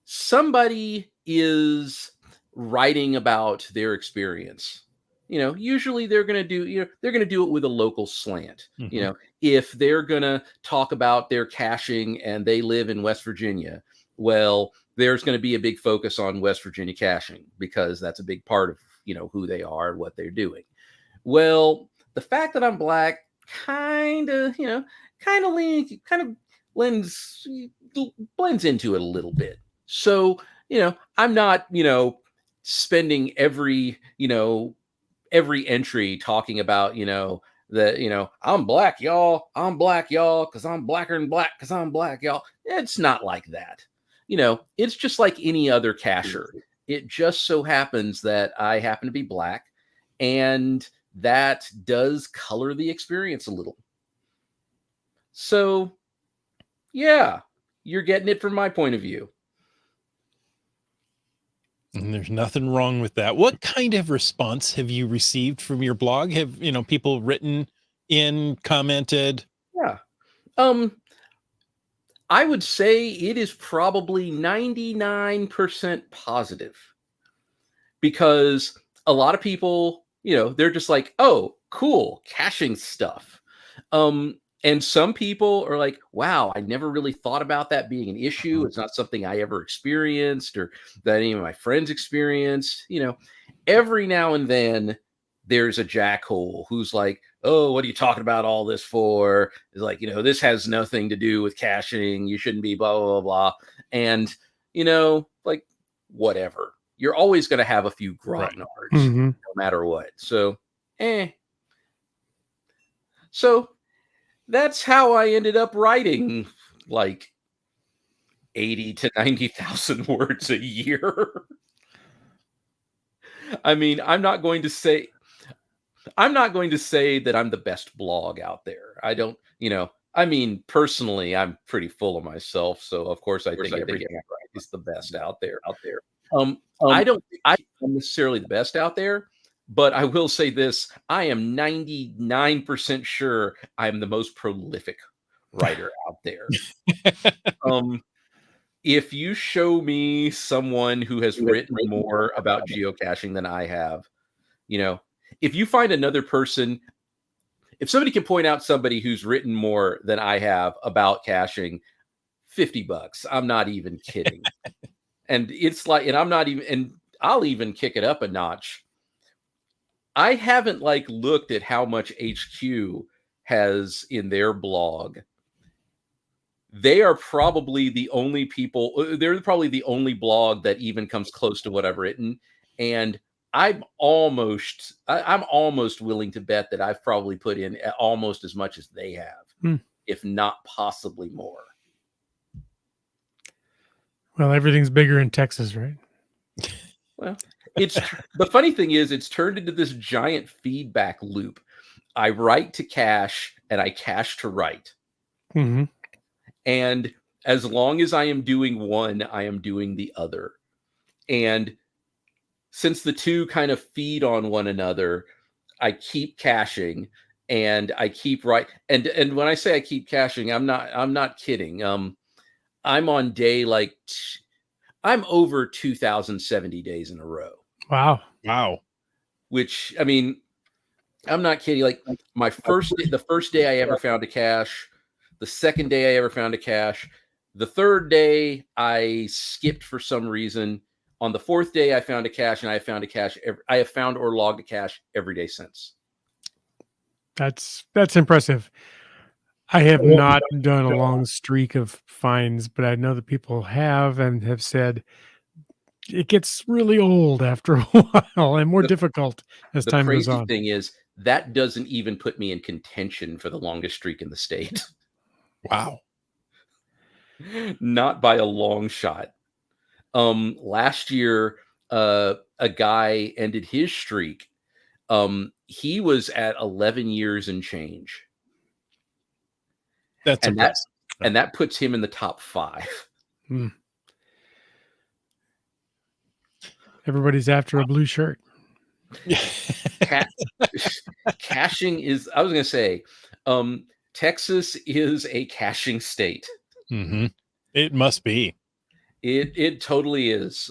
somebody is writing about their experience, usually they're going to do, they're going to do it with a local slant. Mhm. If they're going to talk about their caching and they live in West Virginia, well, there's going to be a big focus on West Virginia caching because that's a big part of, who they are, what they're doing. Well, the fact that I'm black kind of, kind of blends into it a little bit. So, I'm not, spending every entry talking about, that, I'm black, y'all. I'm black, y'all, because I'm blacker than black, because I'm black, y'all. It's not like that. It's just like any other cacher. It just so happens that I happen to be black, and that does color the experience a little. So, yeah, you're getting it from my point of view. And there's nothing wrong with that. What kind of response have you received from your blog? Have, people written in, commented? Yeah. I would say it is probably 99% positive, because a lot of people, they're just like, oh, cool, caching stuff. And some people are like, wow, I never really thought about that being an issue. It's not something I ever experienced or that any of my friends experienced. Every now and then there's a jackhole who's like, oh, what are you talking about all this for? It's like, this has nothing to do with caching. You shouldn't be blah, blah, blah, blah. And, like, whatever. You're always going to have a few grognards, no matter what. So, So that's how I ended up writing like 80 to 90,000 words a year. I mean, I'm not going to say I'm not going to say that I'm the best blog out there. I don't, I mean, personally, I'm pretty full of myself. So of course I think everything I write is the best out there. I don't think I'm necessarily the best out there, but I will say this. I am 99% sure I'm the most prolific writer out there. If you show me someone who has written more about geocaching than I have, if you find another person, if somebody can point out somebody who's written more than I have about caching, $50. I'm not even kidding. And it's like, and I'm not even, and I'll even kick it up a notch. I haven't looked at how much HQ has in their blog. They are probably the only people, they're probably the only blog that even comes close to what I've written. And I'm almost willing to bet that I've probably put in almost as much as they have, if not possibly more. Well, everything's bigger in Texas, right? Well, it's the funny thing is it's turned into this giant feedback loop. I write to cache and I cache to write. Mm-hmm. And as long as I am doing one, I am doing the other. And since the two kind of feed on one another, I keep caching and I keep writing. And when I say I keep caching, I'm not kidding. I'm on day I'm over 2,070 days in a row. Wow. Which, I mean, I'm not kidding. The first day I ever found a cache, the second day I ever found a cache, the third day I skipped for some reason. On the fourth day I found a cache, and I have found or logged a cache every day since. That's impressive. I have not done a long streak of finds, but I know that people have and have said it gets really old after a while and more difficult as time goes on. The crazy thing is that doesn't even put me in contention for the longest streak in the state. Wow. Not by a long shot. Last year, a guy ended his streak. He was at 11 years and change. That's impressive. And that puts him in the top 5. Everybody's after a blue shirt. Caching is, I was going to say, Texas is a caching state. Mm-hmm. It must be. It totally is.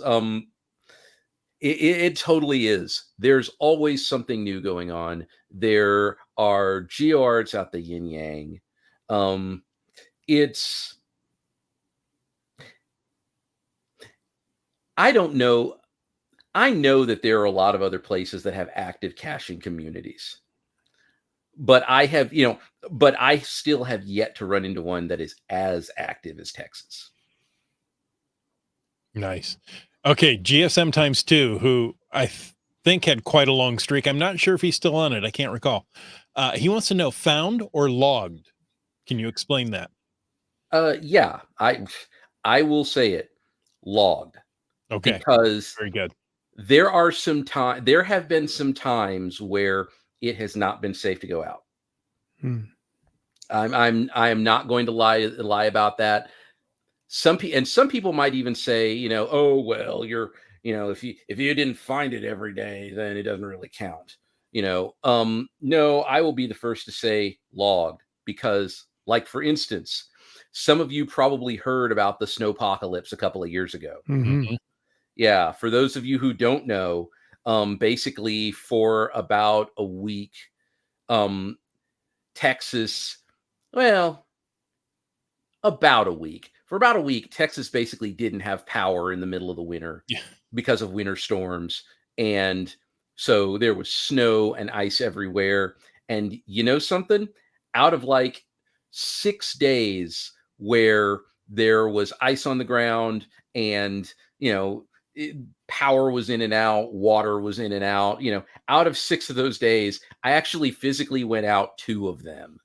It totally is. There's always something new going on. There are geo arts out the yin yang. I don't know. I know that there are a lot of other places that have active caching communities, but I still have yet to run into one that is as active as Texas. Nice. Okay. GSM times 2, who I think had quite a long streak. I'm not sure if he's still on it. I can't recall. He wants to know, found or logged? Can you explain that? Yeah, I will say it, logged. Okay. Because very good. There have been some times where it has not been safe to go out. I am not going to lie about that. Some people might even say, oh well, if you didn't find it every day, then it doesn't really count. No, I will be the first to say logged, because, for instance, some of you probably heard about the snowpocalypse a couple of years ago. Mm-hmm. Yeah, for those of you who don't know, basically for about a week, Texas, for about a week, Texas basically didn't have power in the middle of the winter because of winter storms. And so there was snow and ice everywhere. And you know something? Out of 6 days where there was ice on the ground and, power was in and out, water was in and out, out of 6 of those days, I actually physically went out 2 of them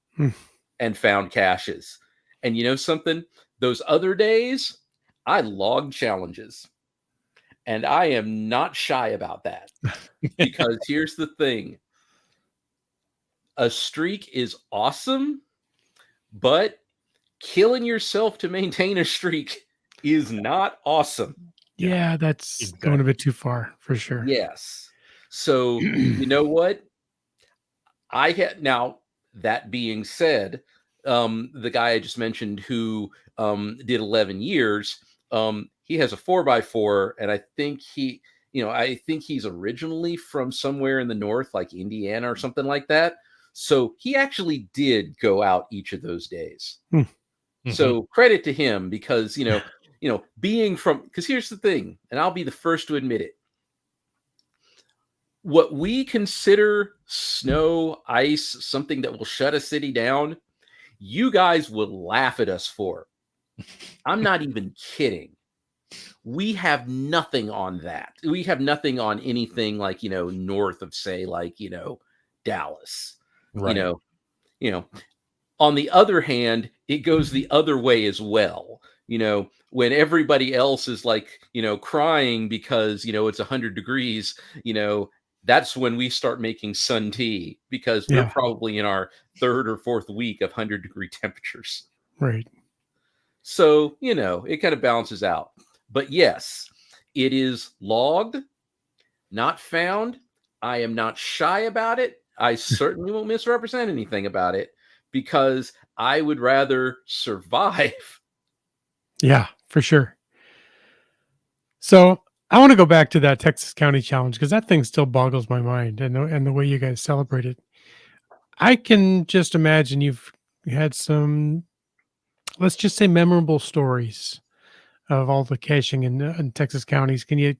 and found caches. And you know something? Those other days, I logged challenges. And I am not shy about that. Because here's the thing. a streak is awesome, but killing yourself to maintain a streak is not awesome. Yeah, that's going a bit too far for sure. Yes. So, you know what? I had now that being said, the guy I just mentioned who did 11 years, he has a 4x4, and I think he's originally from somewhere in the north, like Indiana or something like that. So he actually did go out each of those days. So credit to him because being from, because here's the thing, and I'll be the first to admit it. What we consider snow, ice, something that will shut a city down, you guys would laugh at us for. I'm not even kidding. We have nothing on that. We have nothing on anything like, north of, say, like, Dallas. Right. On the other hand, it goes the other way as well. When everybody else is like, crying because, it's 100 degrees, that's when we start making sun tea because we're probably in our third or fourth week of 100-degree temperatures. Right. So, it kind of balances out. But yes, it is logged, not found. I am not shy about it. I certainly won't misrepresent anything about it because I would rather survive. Yeah, for sure. So I want to go back to that Texas County Challenge because that thing still boggles my mind, and the way you guys celebrate it. I can just imagine you've had some, let's just say, memorable stories of all the caching in Texas counties. Can you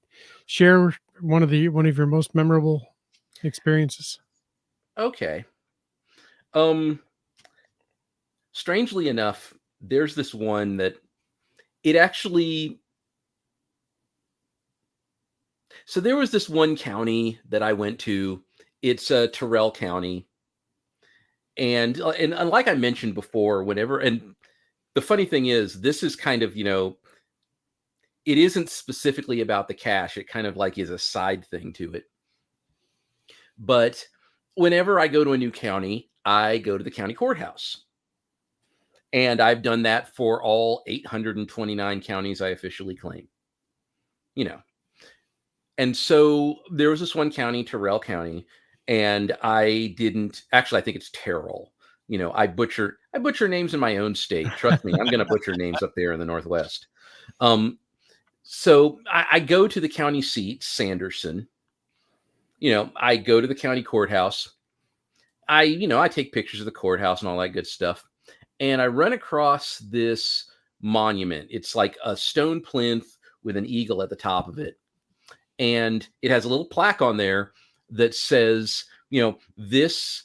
share one of your most memorable experiences? Okay. Strangely enough, there's this one that it actually. So there was this one county that I went to. It's Terrell County, and like I mentioned before, and the funny thing is, this is kind of it isn't specifically about the cache. It kind of like is a side thing to it. But whenever I go to a new county, I go to the county courthouse. And I've done that for all 829 counties I officially claim. And so there was this one county, Terrell County, and I didn't actually, I think it's Terrell. I butcher names in my own state. Trust me, I'm going to butcher names up there in the Northwest. So I go to the county seat, Sanderson. I go to the county courthouse. I take pictures of the courthouse and all that good stuff. And I run across this monument. It's like a stone plinth with an eagle at the top of it. And it has a little plaque on there that says, this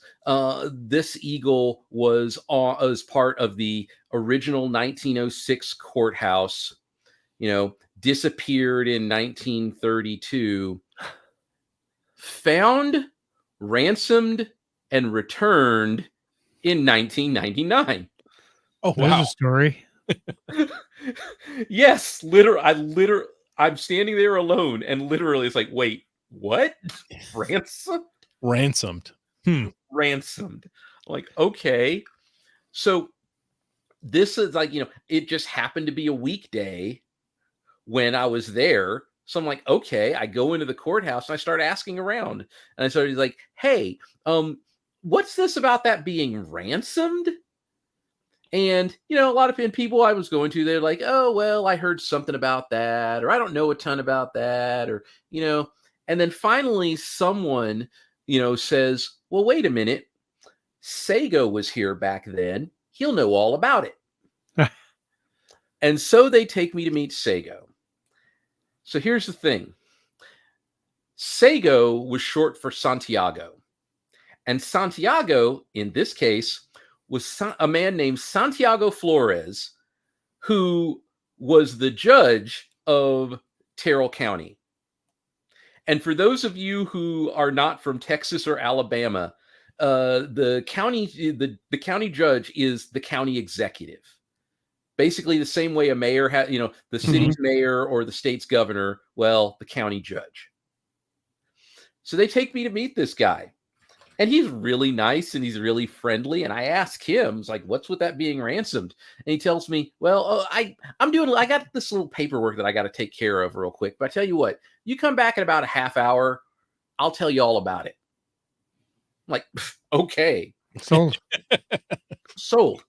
eagle was as part of the original 1906 courthouse, disappeared in 1932, found, ransomed, and returned in 1999. Oh, There's wow. a story. Yes, I'm standing there alone, and literally it's like, wait, what? Ransomed. Ransomed. Like, okay. So this is like, it just happened to be a weekday when I was there. So I'm like, okay, I go into the courthouse and I start asking around. And I started like, hey, what's this about that being ransomed? And, a lot of people I was going to, they're like, oh, well, I heard something about that, or I don't know a ton about that, or, and then finally someone, says, well, wait a minute. Sago was here back then. He'll know all about it. And so they take me to meet Sago. So here's the thing. Sago was short for Santiago. And Santiago, in this case, was a man named Santiago Flores, who was the judge of Terrell County. And for those of you who are not from Texas or Alabama, the county judge is the county executive. Basically the same way a mayor has, the city's mayor or the state's governor, well, the county judge. So they take me to meet this guy. And he's really nice and he's really friendly. And I ask him, it's like, what's with that being ransomed? And he tells me, well, I got this little paperwork that I got to take care of real quick. But I tell you what, you come back in about a half hour, I'll tell you all about it. I'm like, okay. Sold. Sold.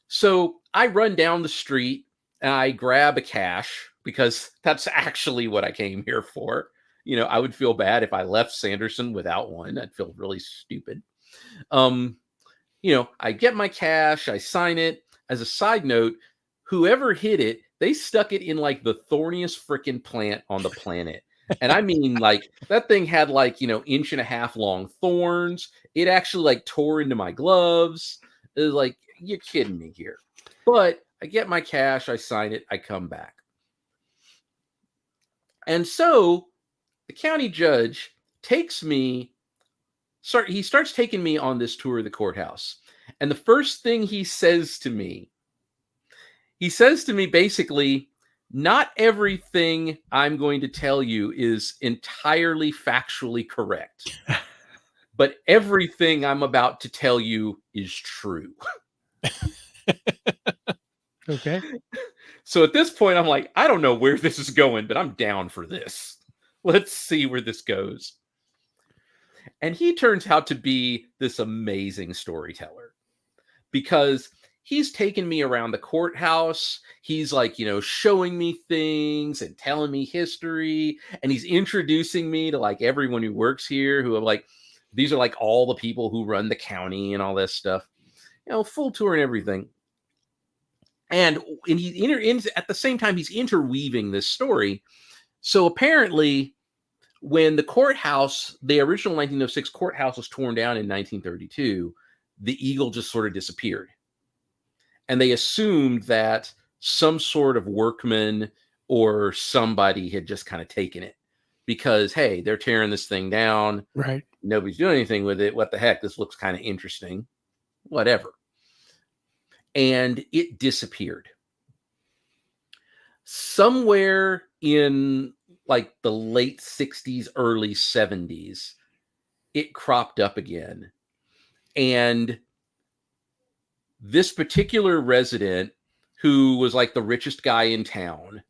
So I run down the street and I grab a cache because that's actually what I came here for. I would feel bad if I left Sanderson without one. I'd feel really stupid. I get my cache, I sign it. As a side note, whoever hid it, they stuck it in like the thorniest freaking plant on the planet. And I mean, like, that thing had like, 1.5 inch long thorns. It actually like tore into my gloves. It was like, you're kidding me here. But I get my cache, I sign it, I come back. And so the county judge he starts taking me on this tour of the courthouse. And the first thing he says to me basically, not everything I'm going to tell you is entirely factually correct, but everything I'm about to tell you is true. Okay. So at this point, I'm like, I don't know where this is going, but I'm down for this. Let's see where this goes. And he turns out to be this amazing storyteller because he's taken me around the courthouse. He's like, showing me things and telling me history. And he's introducing me to like everyone who works here, who are like, these are like all the people who run the county and all this stuff, full tour and everything. And at the same time, he's interweaving this story. So apparently, when the original 1906 courthouse was torn down in 1932, the eagle just sort of disappeared. And they assumed that some sort of workman or somebody had just kind of taken it because, hey, they're tearing this thing down. Right. Nobody's doing anything with it. What the heck? This looks kind of interesting. Whatever. And it disappeared. Somewhere in like the late 60s, early 70s, it cropped up again. And this particular resident, who was like the richest guy in town,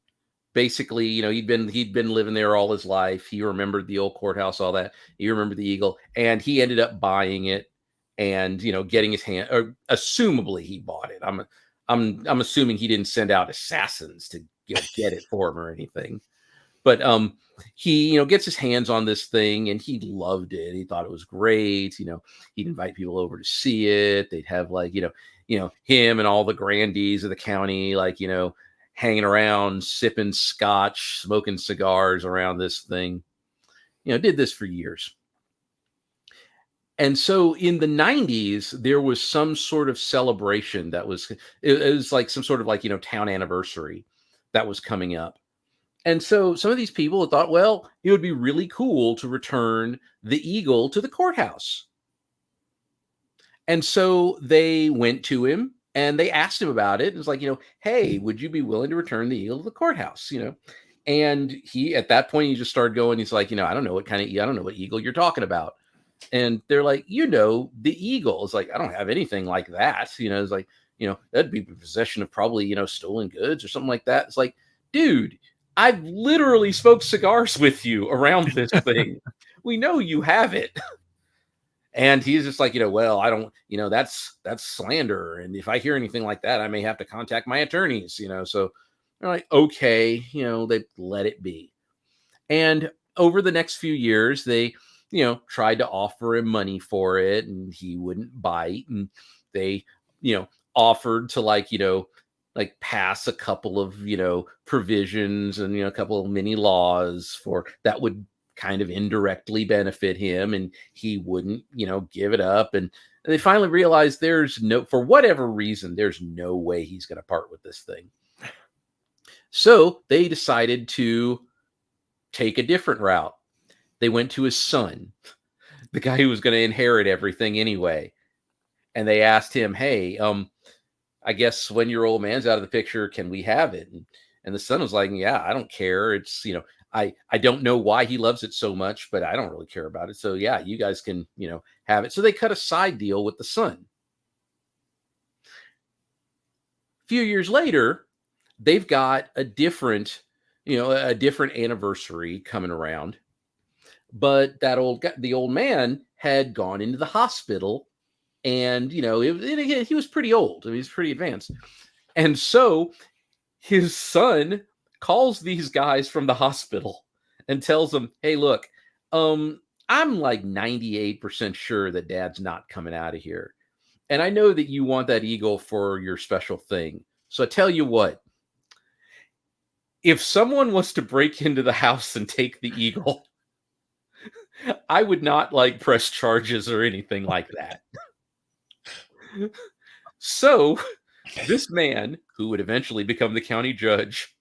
basically, he'd been living there all his life. He remembered the old courthouse, all that. He remembered the eagle, and he ended up buying it and getting his hand, or assumably he bought it. I'm assuming he didn't send out assassins to get it for him or anything. But he gets his hands on this thing and he loved it. He thought it was great. He'd invite people over to see it. They'd have like him and all the grandees of the county like hanging around, sipping scotch, smoking cigars around this thing. Did this for years. And so in the 90s, there was some sort of celebration it was like some sort of like, town anniversary that was coming up. And so some of these people thought, well, it would be really cool to return the eagle to the courthouse. And so they went to him and they asked him about it. It was like, hey, would you be willing to return the eagle to the courthouse? And he, at that point, he just started going, he's like, I don't know what eagle you're talking about. And they're like, the eagle. Is like, I don't have anything like that. It's like, that'd be possession of probably, stolen goods or something like that. It's like, dude, I've literally smoked cigars with you around this thing. We know you have it. And he's just like, well, I don't, that's slander. And if I hear anything like that, I may have to contact my attorneys, So they're like, okay, they let it be. And over the next few years, they, tried to offer him money for it and he wouldn't bite. And they, offered to like pass a couple of, provisions and, a couple of mini laws for that would kind of indirectly benefit him. And he wouldn't, give it up. And they finally realized for whatever reason, there's no way he's going to part with this thing. So they decided to take a different route. They went to his son, the guy who was going to inherit everything anyway. And they asked him, hey, I guess when your old man's out of the picture, can we have it? And the son was like, yeah, I don't care. It's, I don't know why he loves it so much, but I don't really care about it. So yeah, you guys can, have it. So they cut a side deal with the son. A few years later, they've got a different anniversary coming around. But the old man had gone into the hospital, and he was pretty old. I mean, he's pretty advanced. And so his son calls these guys from the hospital and tells them, "Hey, look, I'm like 98% sure that dad's not coming out of here. And I know that you want that eagle for your special thing. So I tell you what, if someone was to break into the house and take the eagle, I would not press charges or anything like that." So this man, who would eventually become the county judge,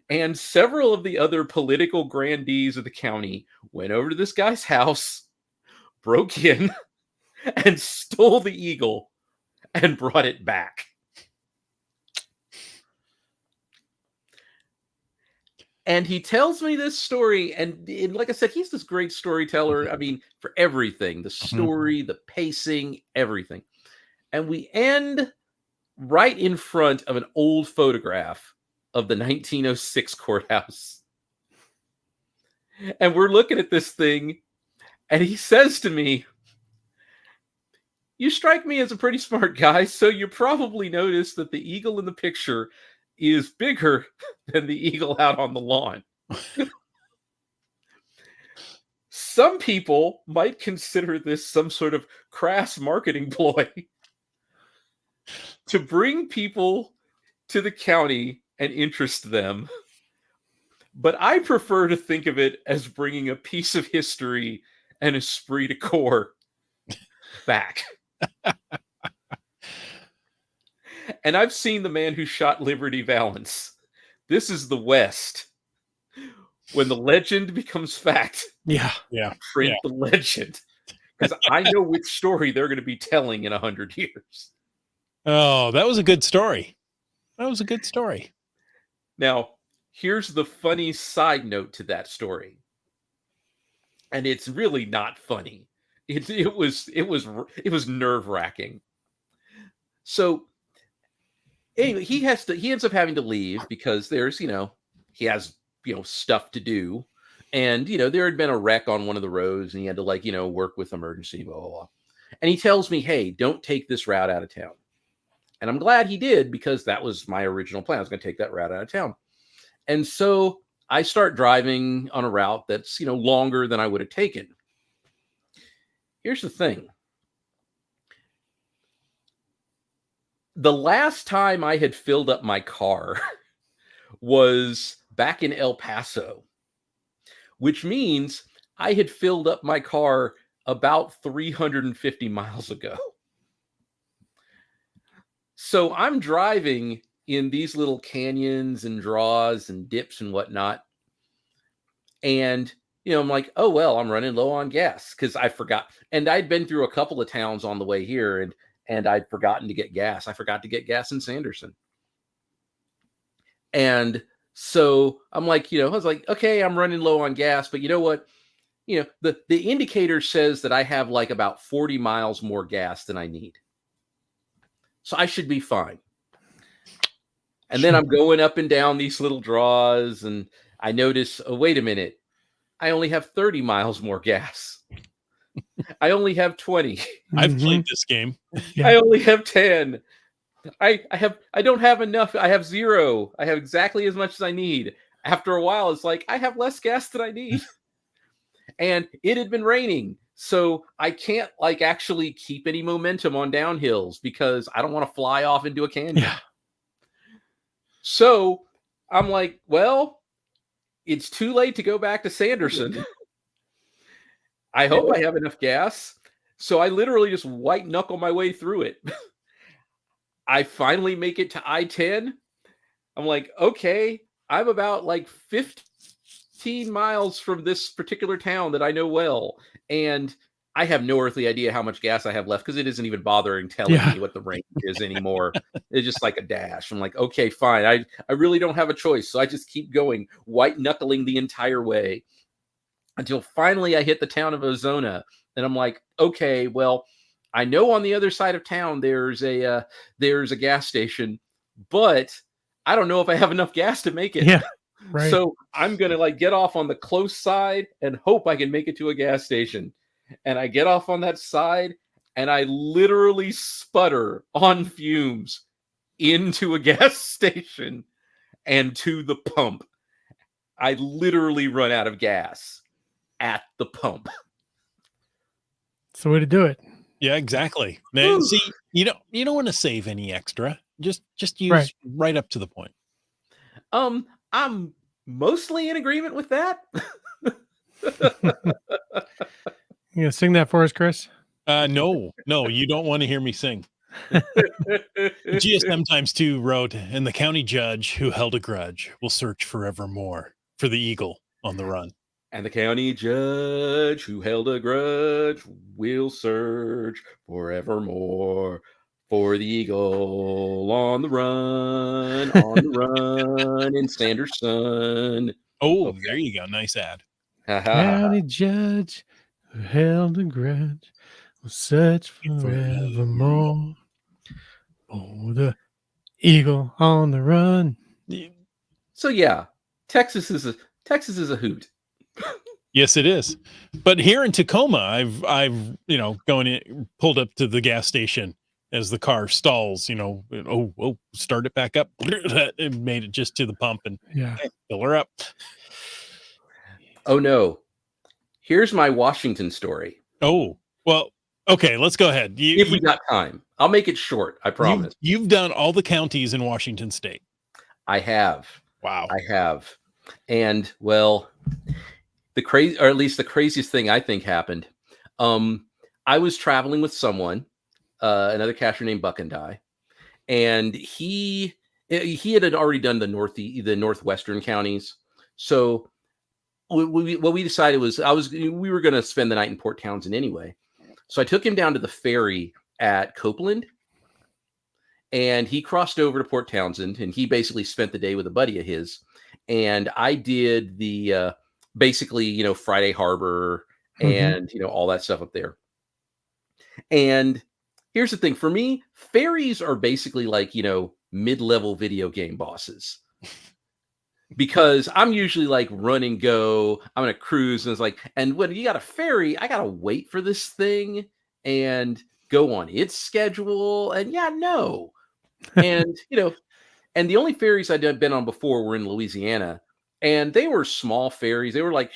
and several of the other political grandees of the county went over to this guy's house, broke in, and stole the eagle and brought it back. And he tells me this story, and like I said, he's this great storyteller. I mean, for everything, the story, the pacing, everything. And we end right in front of an old photograph of the 1906 courthouse. And we're looking at this thing, and he says to me, "You strike me as a pretty smart guy, so you probably noticed that the eagle in the picture is bigger than the eagle out on the lawn." Some people might consider this some sort of crass marketing ploy to bring people to the county and interest them. But I prefer to think of it as bringing a piece of history and esprit de corps back. And I've seen The Man Who Shot Liberty Valance. This is the West. When the legend becomes fact, Yeah. print the legend. Because I know which story they're going to be telling in 100 years. Oh, that was a good story. That was a good story. Now, here's the funny side note to that story. And it's really not funny. It was nerve-wracking. So anyway, he ends up having to leave because there's, he has, stuff to do. And, there had been a wreck on one of the roads and he had to work with emergency, blah, blah, blah. And he tells me, "Hey, don't take this route out of town." And I'm glad he did, because that was my original plan. I was going to take that route out of town. And so I start driving on a route that's, longer than I would have taken. Here's the thing. The last time I had filled up my car was back in El Paso, which means I had filled up my car about 350 miles ago. So I'm driving in these little canyons and draws and dips and whatnot. And, I'm like, oh, well, I'm running low on gas, because I forgot. And I'd been through a couple of towns on the way here, and I'd forgotten to get gas. I forgot to get gas in Sanderson. And so I'm like, I was like, okay, I'm running low on gas, but you know what? The indicator says that I have about 40 miles more gas than I need. So I should be fine. And then I'm going up and down these little draws, and I notice, oh, wait a minute. I only have 30 miles more gas. I only have 20. I've played this game. Yeah. I only have 10. I don't have enough. I have 0. I have exactly as much as I need. After a while, it's like I have less gas than I need. And it had been raining. So I can't actually keep any momentum on downhills because I don't want to fly off into a canyon. Yeah. So I'm like, well, it's too late to go back to Sanderson. I hope I have enough gas. So I literally just white knuckle my way through it. I finally make it to I-10. I'm like, okay, I'm about 15 miles from this particular town that I know well. And I have no earthly idea how much gas I have left because it isn't even bothering telling Yeah. me what the range is anymore. It's just like a dash. I'm like, okay, fine. I really don't have a choice. So I just keep going, white knuckling the entire way until finally I hit the town of Ozona. And I'm like, okay, well, I know on the other side of town there's a gas station, but I don't know if I have enough gas to make it. Yeah. Right. So I'm gonna like get off on the close side and hope I can make it to a gas station. And I get off on that side and I literally sputter on fumes into a gas station and to the pump. I literally run out of gas at the pump. It's the way to do it. Yeah, exactly. Man, see, you don't want to save any extra. Just use right up to the point. I'm mostly in agreement with that. You gonna sing that for us, Chris? No, you don't want to hear me sing. GSM times 2 wrote, and the county judge who held a grudge will search forevermore for the eagle on the run. And the county judge who held a grudge will search forevermore for the eagle on the run in Sanderson. Oh, Okay. there you go. Nice ad. County judge who held a grudge will search forevermore for the eagle on the run. So yeah, Texas is a hoot. Yes, it is. But here in Tacoma, I've pulled up to the gas station as the car stalls. Start it back up. It made it just to the pump and fill her up. Oh no! Here's my Washington story. Oh well, okay. Let's go ahead. If we got time, I'll make it short. I promise. You've done all the counties in Washington State. I have. Wow. I have, and well. The craziest thing I think happened. I was traveling with someone, another cacher named Buck and I, and he had already done the northwestern counties. So what we decided was we were going to spend the night in Port Townsend anyway. So I took him down to the ferry at Copeland, and he crossed over to Port Townsend, and he basically spent the day with a buddy of his, and I did the basically, Friday Harbor and, all that stuff up there. And here's the thing for me, ferries are basically like, mid-level video game bosses because I'm usually like run and go. I'm going to cruise. And it's like, and when you got a ferry, I got to wait for this thing and go on its schedule. And and, and the only ferries I'd been on before were in Louisiana. And they were small ferries. They were like,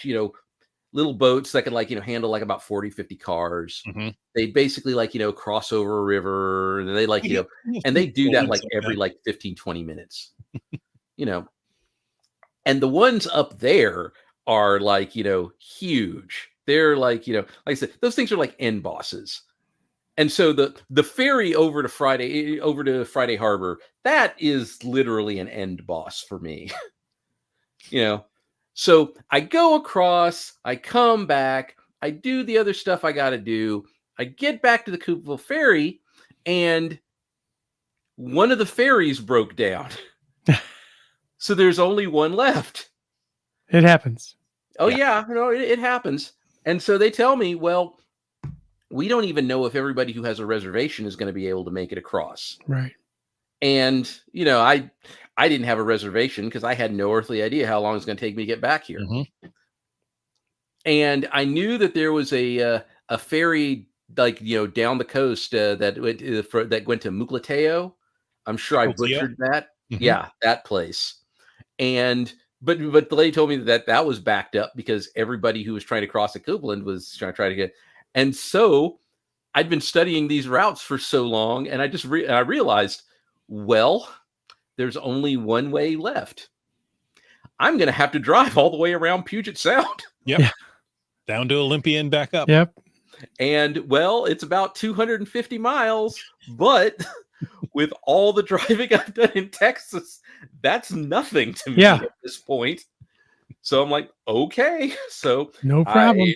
little boats that could like, handle like about 40, 50 cars. Mm-hmm. They basically like, cross over a river. And they like, and they do that like every like 15, 20 minutes, And the ones up there are like, huge. They're like, like I said, those things are like end bosses. And so the ferry over to Friday Harbor, that is literally an end boss for me. So I go across, I come back, I do the other stuff I got to do. I get back to the Coopville ferry, and one of the ferries broke down. So there's only one left. It happens. Oh yeah, it happens. And so they tell me, well, we don't even know if everybody who has a reservation is going to be able to make it across. Right. And, I didn't have a reservation because I had no earthly idea how long it's going to take me to get back here. Mm-hmm. And I knew that there was a ferry like, down the coast that went to Mukilteo. I'm sure I butchered that. Mm-hmm. Yeah, that place. And but the lady told me that was backed up because everybody who was trying to cross at Copeland was trying to get. And so I'd been studying these routes for so long, and I just I realized, well, there's only one way left. I'm going to have to drive all the way around Puget Sound. Yep. Yeah. Down to Olympia and back up. Yep. And well, it's about 250 miles, but with all the driving I've done in Texas, that's nothing to me at this point. So I'm like, okay. So no problem. I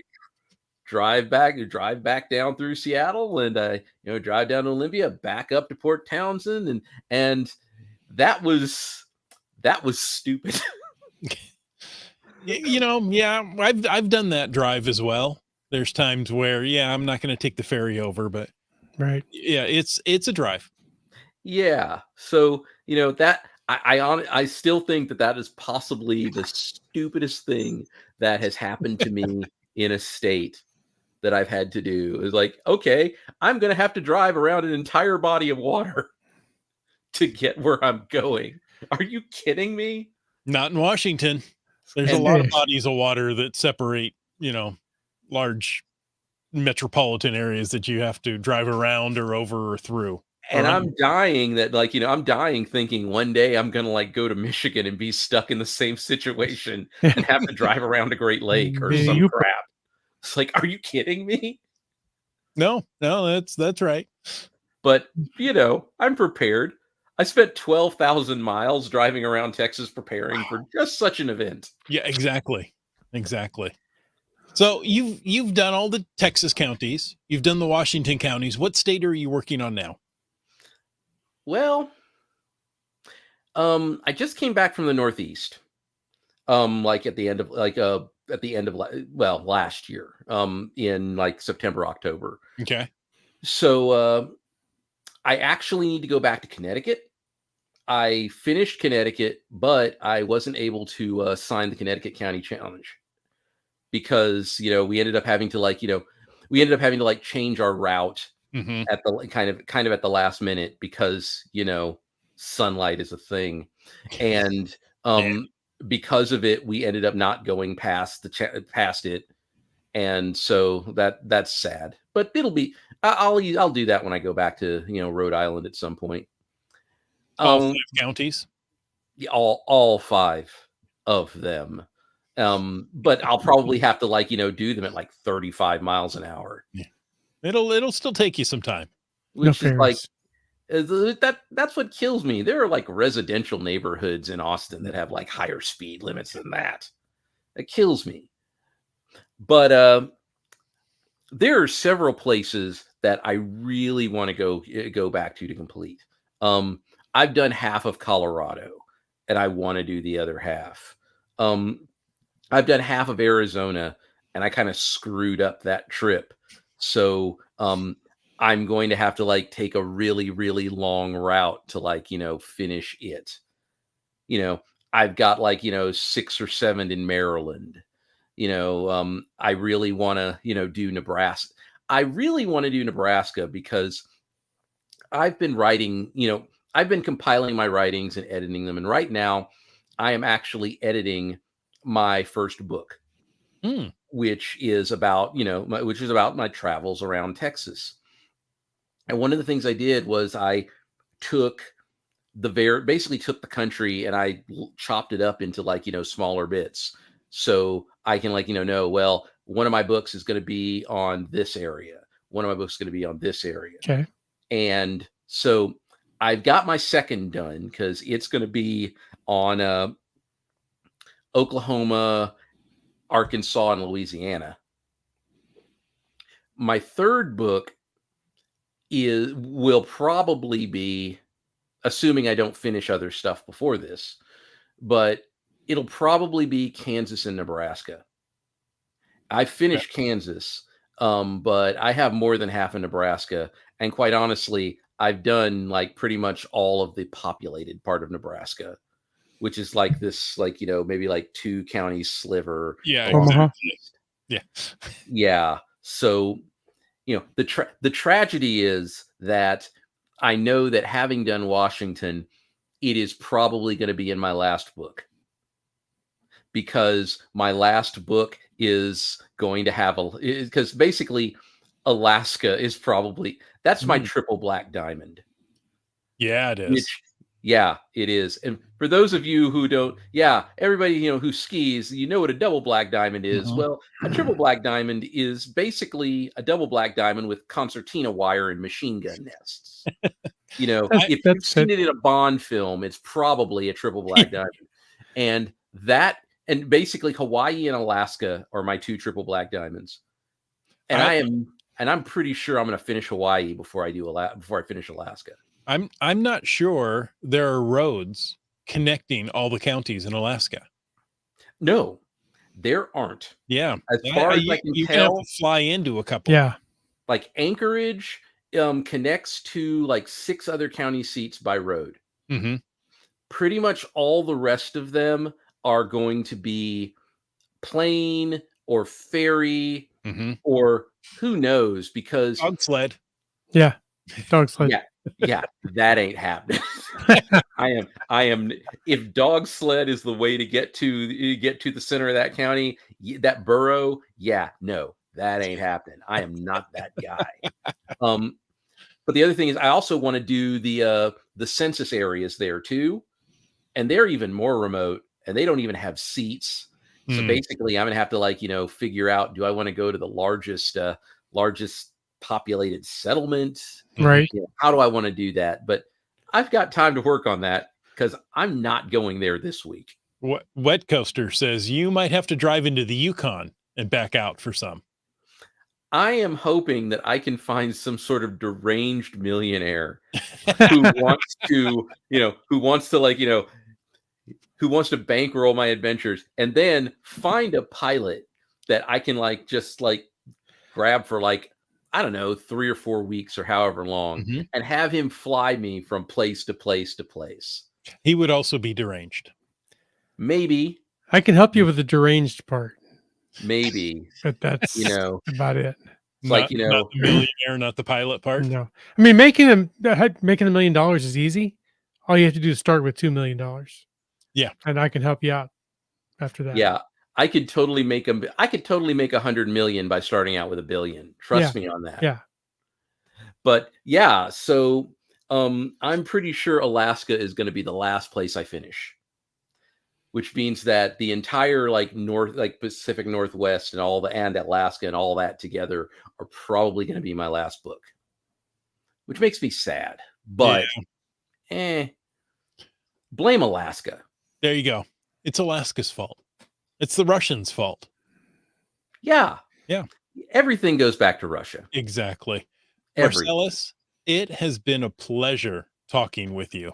drive back down through Seattle, and drive down to Olympia, back up to Port Townsend, and that was stupid. Yeah, I've done that drive as well. There's times where, I'm not going to take the ferry over, but Right. yeah, it's a drive. Yeah. So, that I still think that is possibly the stupidest thing that has happened to me in a state that I've had to do. Is like, okay, I'm going to have to drive around an entire body of water to get where I'm going. Are you kidding me? Not in Washington. There's a And lot of Yes. bodies of water that separate, large metropolitan areas that you have to drive around or over or through. And Or I'm dying that, I'm dying thinking one day I'm gonna go to Michigan and be stuck in the same situation and have to drive around a Great Lake or some You crap. It's like, are you kidding me? no, that's right. But I'm prepared. I spent 12,000 miles driving around Texas preparing for just such an event. Yeah, exactly. So you've done all the Texas counties. You've done the Washington counties. What state are you working on now? Well, I just came back from the Northeast. Like at the end of last year. In like September, October. Okay. So I actually need to go back to Connecticut. I finished Connecticut, but I wasn't able to sign the Connecticut County Challenge because we ended up having to change our route Mm-hmm. at the kind of at the last minute because sunlight is a thing, and because of it, we ended up not going past it, and so that's sad. But it'll be I'll do that when I go back to Rhode Island at some point. All 5 counties. All 5 of them. But I'll probably have to do them at like 35 miles an hour. Yeah. It'll still take you some time. Which is like fairness. that's what kills me. There are like residential neighborhoods in Austin that have like higher speed limits than that. It kills me. But there are several places that I really want to go back to complete. I've done half of Colorado, and I want to do the other half. I've done half of Arizona, and I kind of screwed up that trip. So I'm going to have to take a really, really long route to finish it. I've got 6 or 7 in Maryland. I really want to do Nebraska. I really want to do Nebraska because I've been writing, I've been compiling my writings and editing them. And right now I am actually editing my first book, which is about, my travels around Texas. And one of the things I did was I basically took the country and I chopped it up into smaller bits. So I can well, one of my books is going to be on this area. One of my books is going to be on this area. Okay. And so I've got my second done because it's going to be on Oklahoma, Arkansas, and Louisiana. My third book will probably be, assuming I don't finish other stuff before this, but it'll probably be Kansas and Nebraska. I finished Kansas, but I have more than half of Nebraska. And quite honestly, I've done pretty much all of the populated part of Nebraska, which is this, maybe 2 counties sliver. Yeah. Omaha. Yeah. Yeah. So, the tragedy is that I know that having done Washington, it is probably going to be in my last book. Because my last book is going to have because basically Alaska is probably, that's my triple black diamond. Yeah, it is. It is. And for those of you who don't, everybody, who skis, what a double black diamond is. Well, a triple black diamond is basically a double black diamond with concertina wire and machine gun nests. If you've seen it in a Bond film, it's probably a triple black diamond. And basically Hawaii and Alaska are my 2 triple black diamonds. and I'm pretty sure I'm going to finish Hawaii before I finish Alaska. I'm not sure there are roads connecting all the counties in Alaska. No, there aren't. Yeah. As far as I can You're gonna have tell, to fly into a couple. Yeah. like Anchorage connects to like 6 other county seats by road. Mm-hmm. Pretty much all the rest of them are going to be plane or ferry Mm-hmm. or who knows, because Dog sled. Yeah. Dog sled. yeah, that ain't happening. I am if dog sled is the way to get to the center of that county, that borough, no, that ain't happening. I am not that guy. But the other thing is I also want to do the census areas there too, and they're even more remote and they don't even have seats. So basically I'm going to have to figure out, do I want to go to the largest populated settlement? Right. How do I want to do that? But I've got time to work on that because I'm not going there this week. Wet Coaster says you might have to drive into the Yukon and back out for some. I am hoping that I can find some sort of deranged millionaire who wants to bankroll my adventures, and then find a pilot that I can just grab for I don't know, 3 or 4 weeks or however long, and have him fly me from place to place to place. He would also be deranged. Maybe. I can help you with the deranged part. Maybe. But that's about it. It's not the millionaire, not the pilot part. No. I mean, making $1 million is easy. All you have to do is start with $2 million. Yeah. And I can help you out after that. Yeah. I could totally make 100 million by starting out with $1 billion. Trust me on that. Yeah. But yeah, so I'm pretty sure Alaska is going to be the last place I finish, which means that the entire Pacific Northwest and Alaska and all that together are probably going to be my last book, which makes me sad. But blame Alaska. There you go. It's Alaska's fault. It's the Russians' fault. Yeah. Yeah. Everything goes back to Russia. Exactly. Everything. Marcellus, it has been a pleasure talking with you.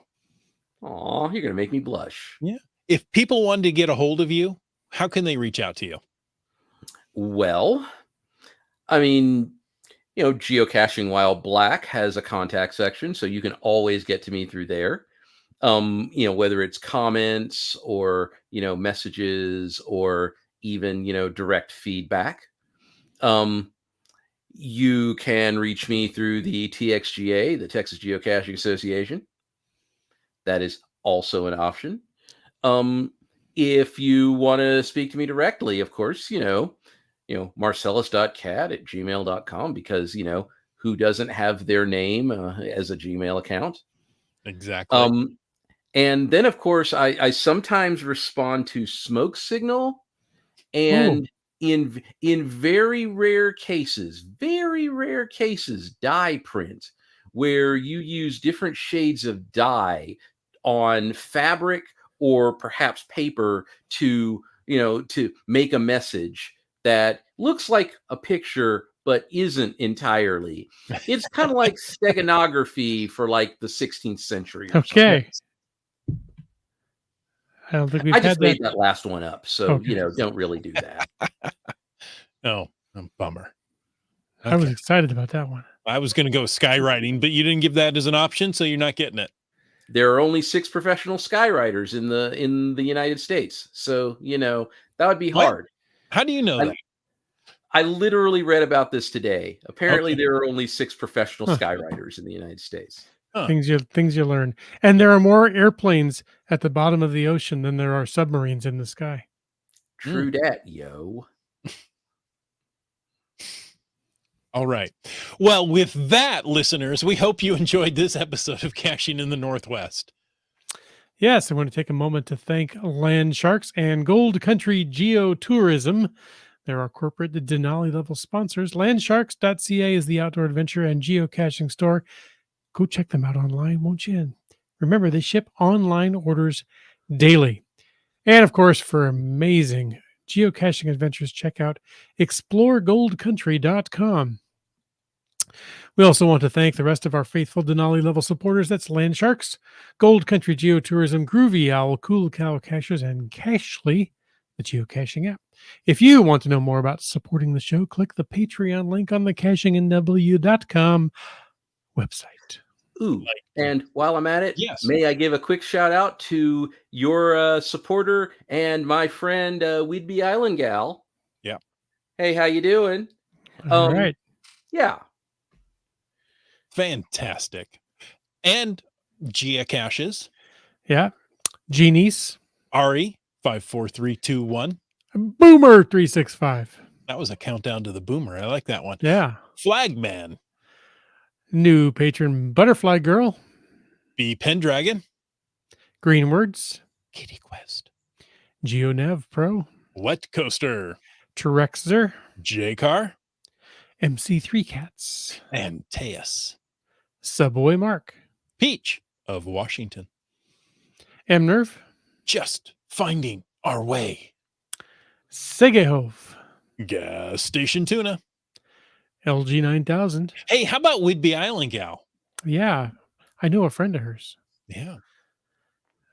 Aw, you're going to make me blush. Yeah. If people wanted to get a hold of you, how can they reach out to you? Well, I mean, Geocaching While Black has a contact section, so you can always get to me through there. Whether it's comments or, messages or even, direct feedback. You can reach me through the TXGA, the Texas Geocaching Association. That is also an option. If you want to speak to me directly, of course, marcellus.cat@gmail.com, because, who doesn't have their name as a Gmail account? Exactly. And then, of course, I sometimes respond to Smoke Signal, and in very rare cases, dye print, where you use different shades of dye on fabric or perhaps paper to make a message that looks like a picture but isn't entirely. It's kind of like steganography for the 16th century or Okay. something. I don't think we've I just had made that. that last one up, so Okay. don't really do that. No, bummer. I was excited about that one. I was going to go skywriting, but you didn't give that as an option, so you're not getting it. There are only 6 professional skywriters in the United States, so that would be hard. How do you know that? I literally read about this today. Apparently, there are only 6 professional skywriters in the United States. Huh. Things you learn, and there are more airplanes at the bottom of the ocean than there are submarines in the sky. True dat, yo. All right. Well, with that, listeners, we hope you enjoyed this episode of Caching in the Northwest. Yes, I want to take a moment to thank Land Sharks and Gold Country Geotourism. They're our corporate Denali level sponsors. Landsharks.ca is the outdoor adventure and geocaching store. Go check them out online, won't you? And remember, they ship online orders daily. And of course, for amazing geocaching adventures, check out exploregoldcountry.com. We also want to thank the rest of our faithful Denali level supporters. That's Land Sharks, Gold Country Geotourism, Groovy Owl, Cool Cow Cachers, and Cashly, the geocaching app. If you want to know more about supporting the show, click the Patreon link on the cachingandw.com website. Ooh, and while I'm at it, Yes. may I give a quick shout out to your supporter and my friend Weedby Island Gal. Yeah. Hey, how you doing? All right. Yeah. Fantastic. And geocaches. Yeah. Genies. Ari 54321. Boomer 365. That was a countdown to the boomer. I like that one. Yeah. Flagman. New patron Butterfly Girl. B Pendragon. Greenwords. Kitty Quest. GeoNav Pro. Wet Coaster. Terexer. J-Car. MC3 Cats. And Teus. Subway Mark. Peach of Washington. Mnerv. Just finding our way. Segehove. Gas Station Tuna. LG 9000. Hey, how about Whidbey Island Gal? Yeah. I know a friend of hers. Yeah.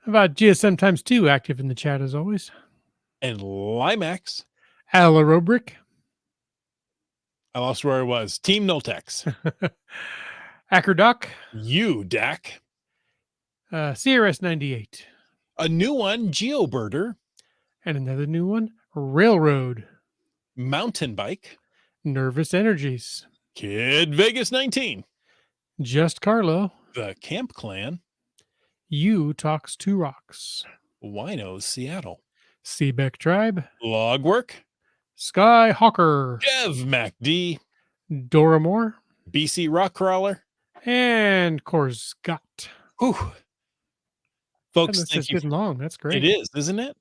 How about GSM times 2 active in the chat as always? And Limax. Alarobrick. I lost where I was. Team Noltex. Ackerdoc. You, Dak. CRS 98. A new one, GeoBirder. And another new one, Railroad. Mountain Bike. Nervous Energies. Kid Vegas 19. Just Carlo. The Camp Clan. You Talks to Rocks. Winos Seattle. Seebeck Tribe. Logwork. Sky Hawker. Dev MacD. Dora Moore. BC Rockcrawler. And Corscott. Whew. Folks, This thank is you. getting long. That's great. It is, isn't it?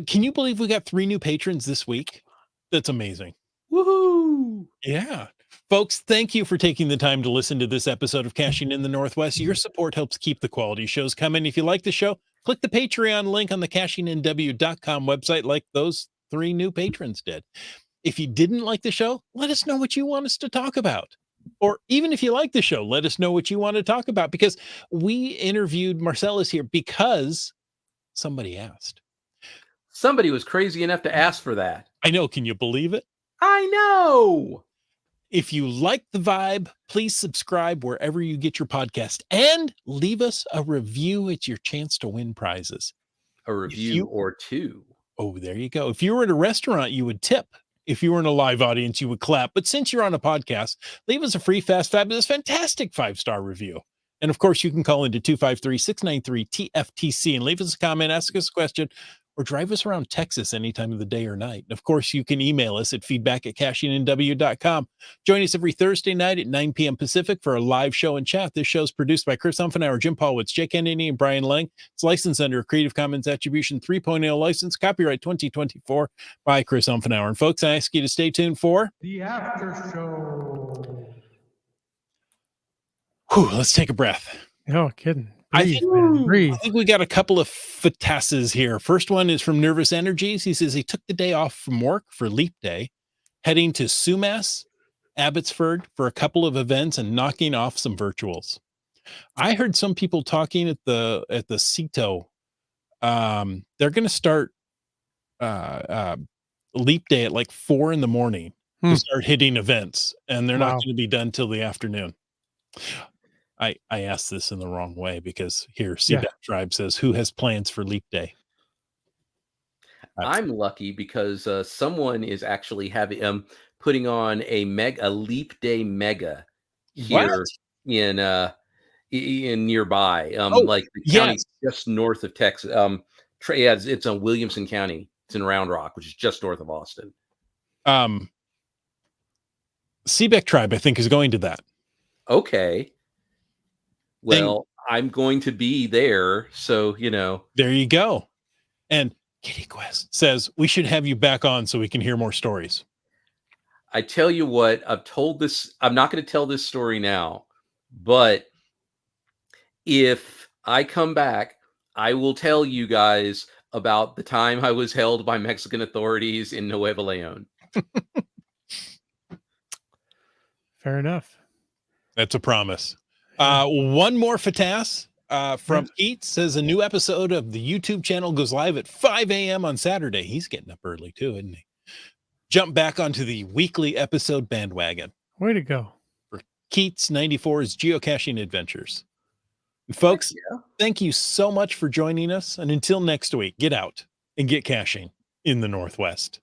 Can you believe we got 3 new patrons this week? That's amazing. Woohoo! Yeah. Folks, thank you for taking the time to listen to this episode of Caching in the Northwest. Your support helps keep the quality shows coming. If you like the show, click the Patreon link on the cachingandw.com website like those 3 new patrons did. If you didn't like the show, let us know what you want us to talk about. Or even if you like the show, let us know what you want to talk about, because we interviewed Marcellus here because somebody asked. Somebody was crazy enough to ask for that. I know. Can you believe it? I know. If you like the vibe, please subscribe wherever you get your podcast and leave us a review. It's your chance to win prizes. A review or 2. Oh, there you go. If you were at a restaurant, you would tip. If you were in a live audience, you would clap. But since you're on a podcast, leave us a free, fast, fabulous, fantastic 5-star review. And of course, you can call into 253-693-TFTC and leave us a comment, ask us a question, or drive us around Texas any time of the day or night. And of course, you can email us at feedback@cachingandw.com. Join us every Thursday night at 9 p.m. Pacific for a live show and chat. This show is produced by Chris Umfenauer, Jim Paulwitz, Jake Kennedy, and Brian Lang. It's licensed under a Creative Commons Attribution 3.0 license, copyright 2024 by Chris Umfenauer. And folks, I ask you to stay tuned for The After Show. Whew, let's take a breath. No kidding. I Breathe, think- man. Breathe. I think we got a couple of fatasses here. First one is from Nervous Energies. He says he took the day off from work for Leap Day, heading to Sumas, Abbotsford for a couple of events and knocking off some virtuals. I heard some people talking at the CITO. They're going to start Leap Day at like 4 a.m. to start hitting events, and they're not Wow. going to be done till the afternoon. I asked this in the wrong way because here Seaback Tribe says, who has plans for Leap Day? I'm lucky because someone is actually having putting on a Leap Day mega here in nearby, like the county just north of Texas. It's in Williamson County. It's in Round Rock, which is just north of Austin. Seaback Tribe, I think, is going to that. Okay. Well, I'm going to be there, so There you go. And Kitty Quest says we should have you back on so we can hear more stories. I tell you what, I've told this. I'm not going to tell this story now, but if I come back, I will tell you guys about the time I was held by Mexican authorities in Nuevo Leon. Fair enough. That's a promise. Yeah. One more FATAS from Yeah. Keats says a new episode of the YouTube channel goes live at 5 a.m. on Saturday. He's getting up early too, isn't he? Jump back onto the weekly episode bandwagon. Way to go. Keats 94's Geocaching Adventures. And folks, thank you so much for joining us. And until next week, get out and get caching in the Northwest.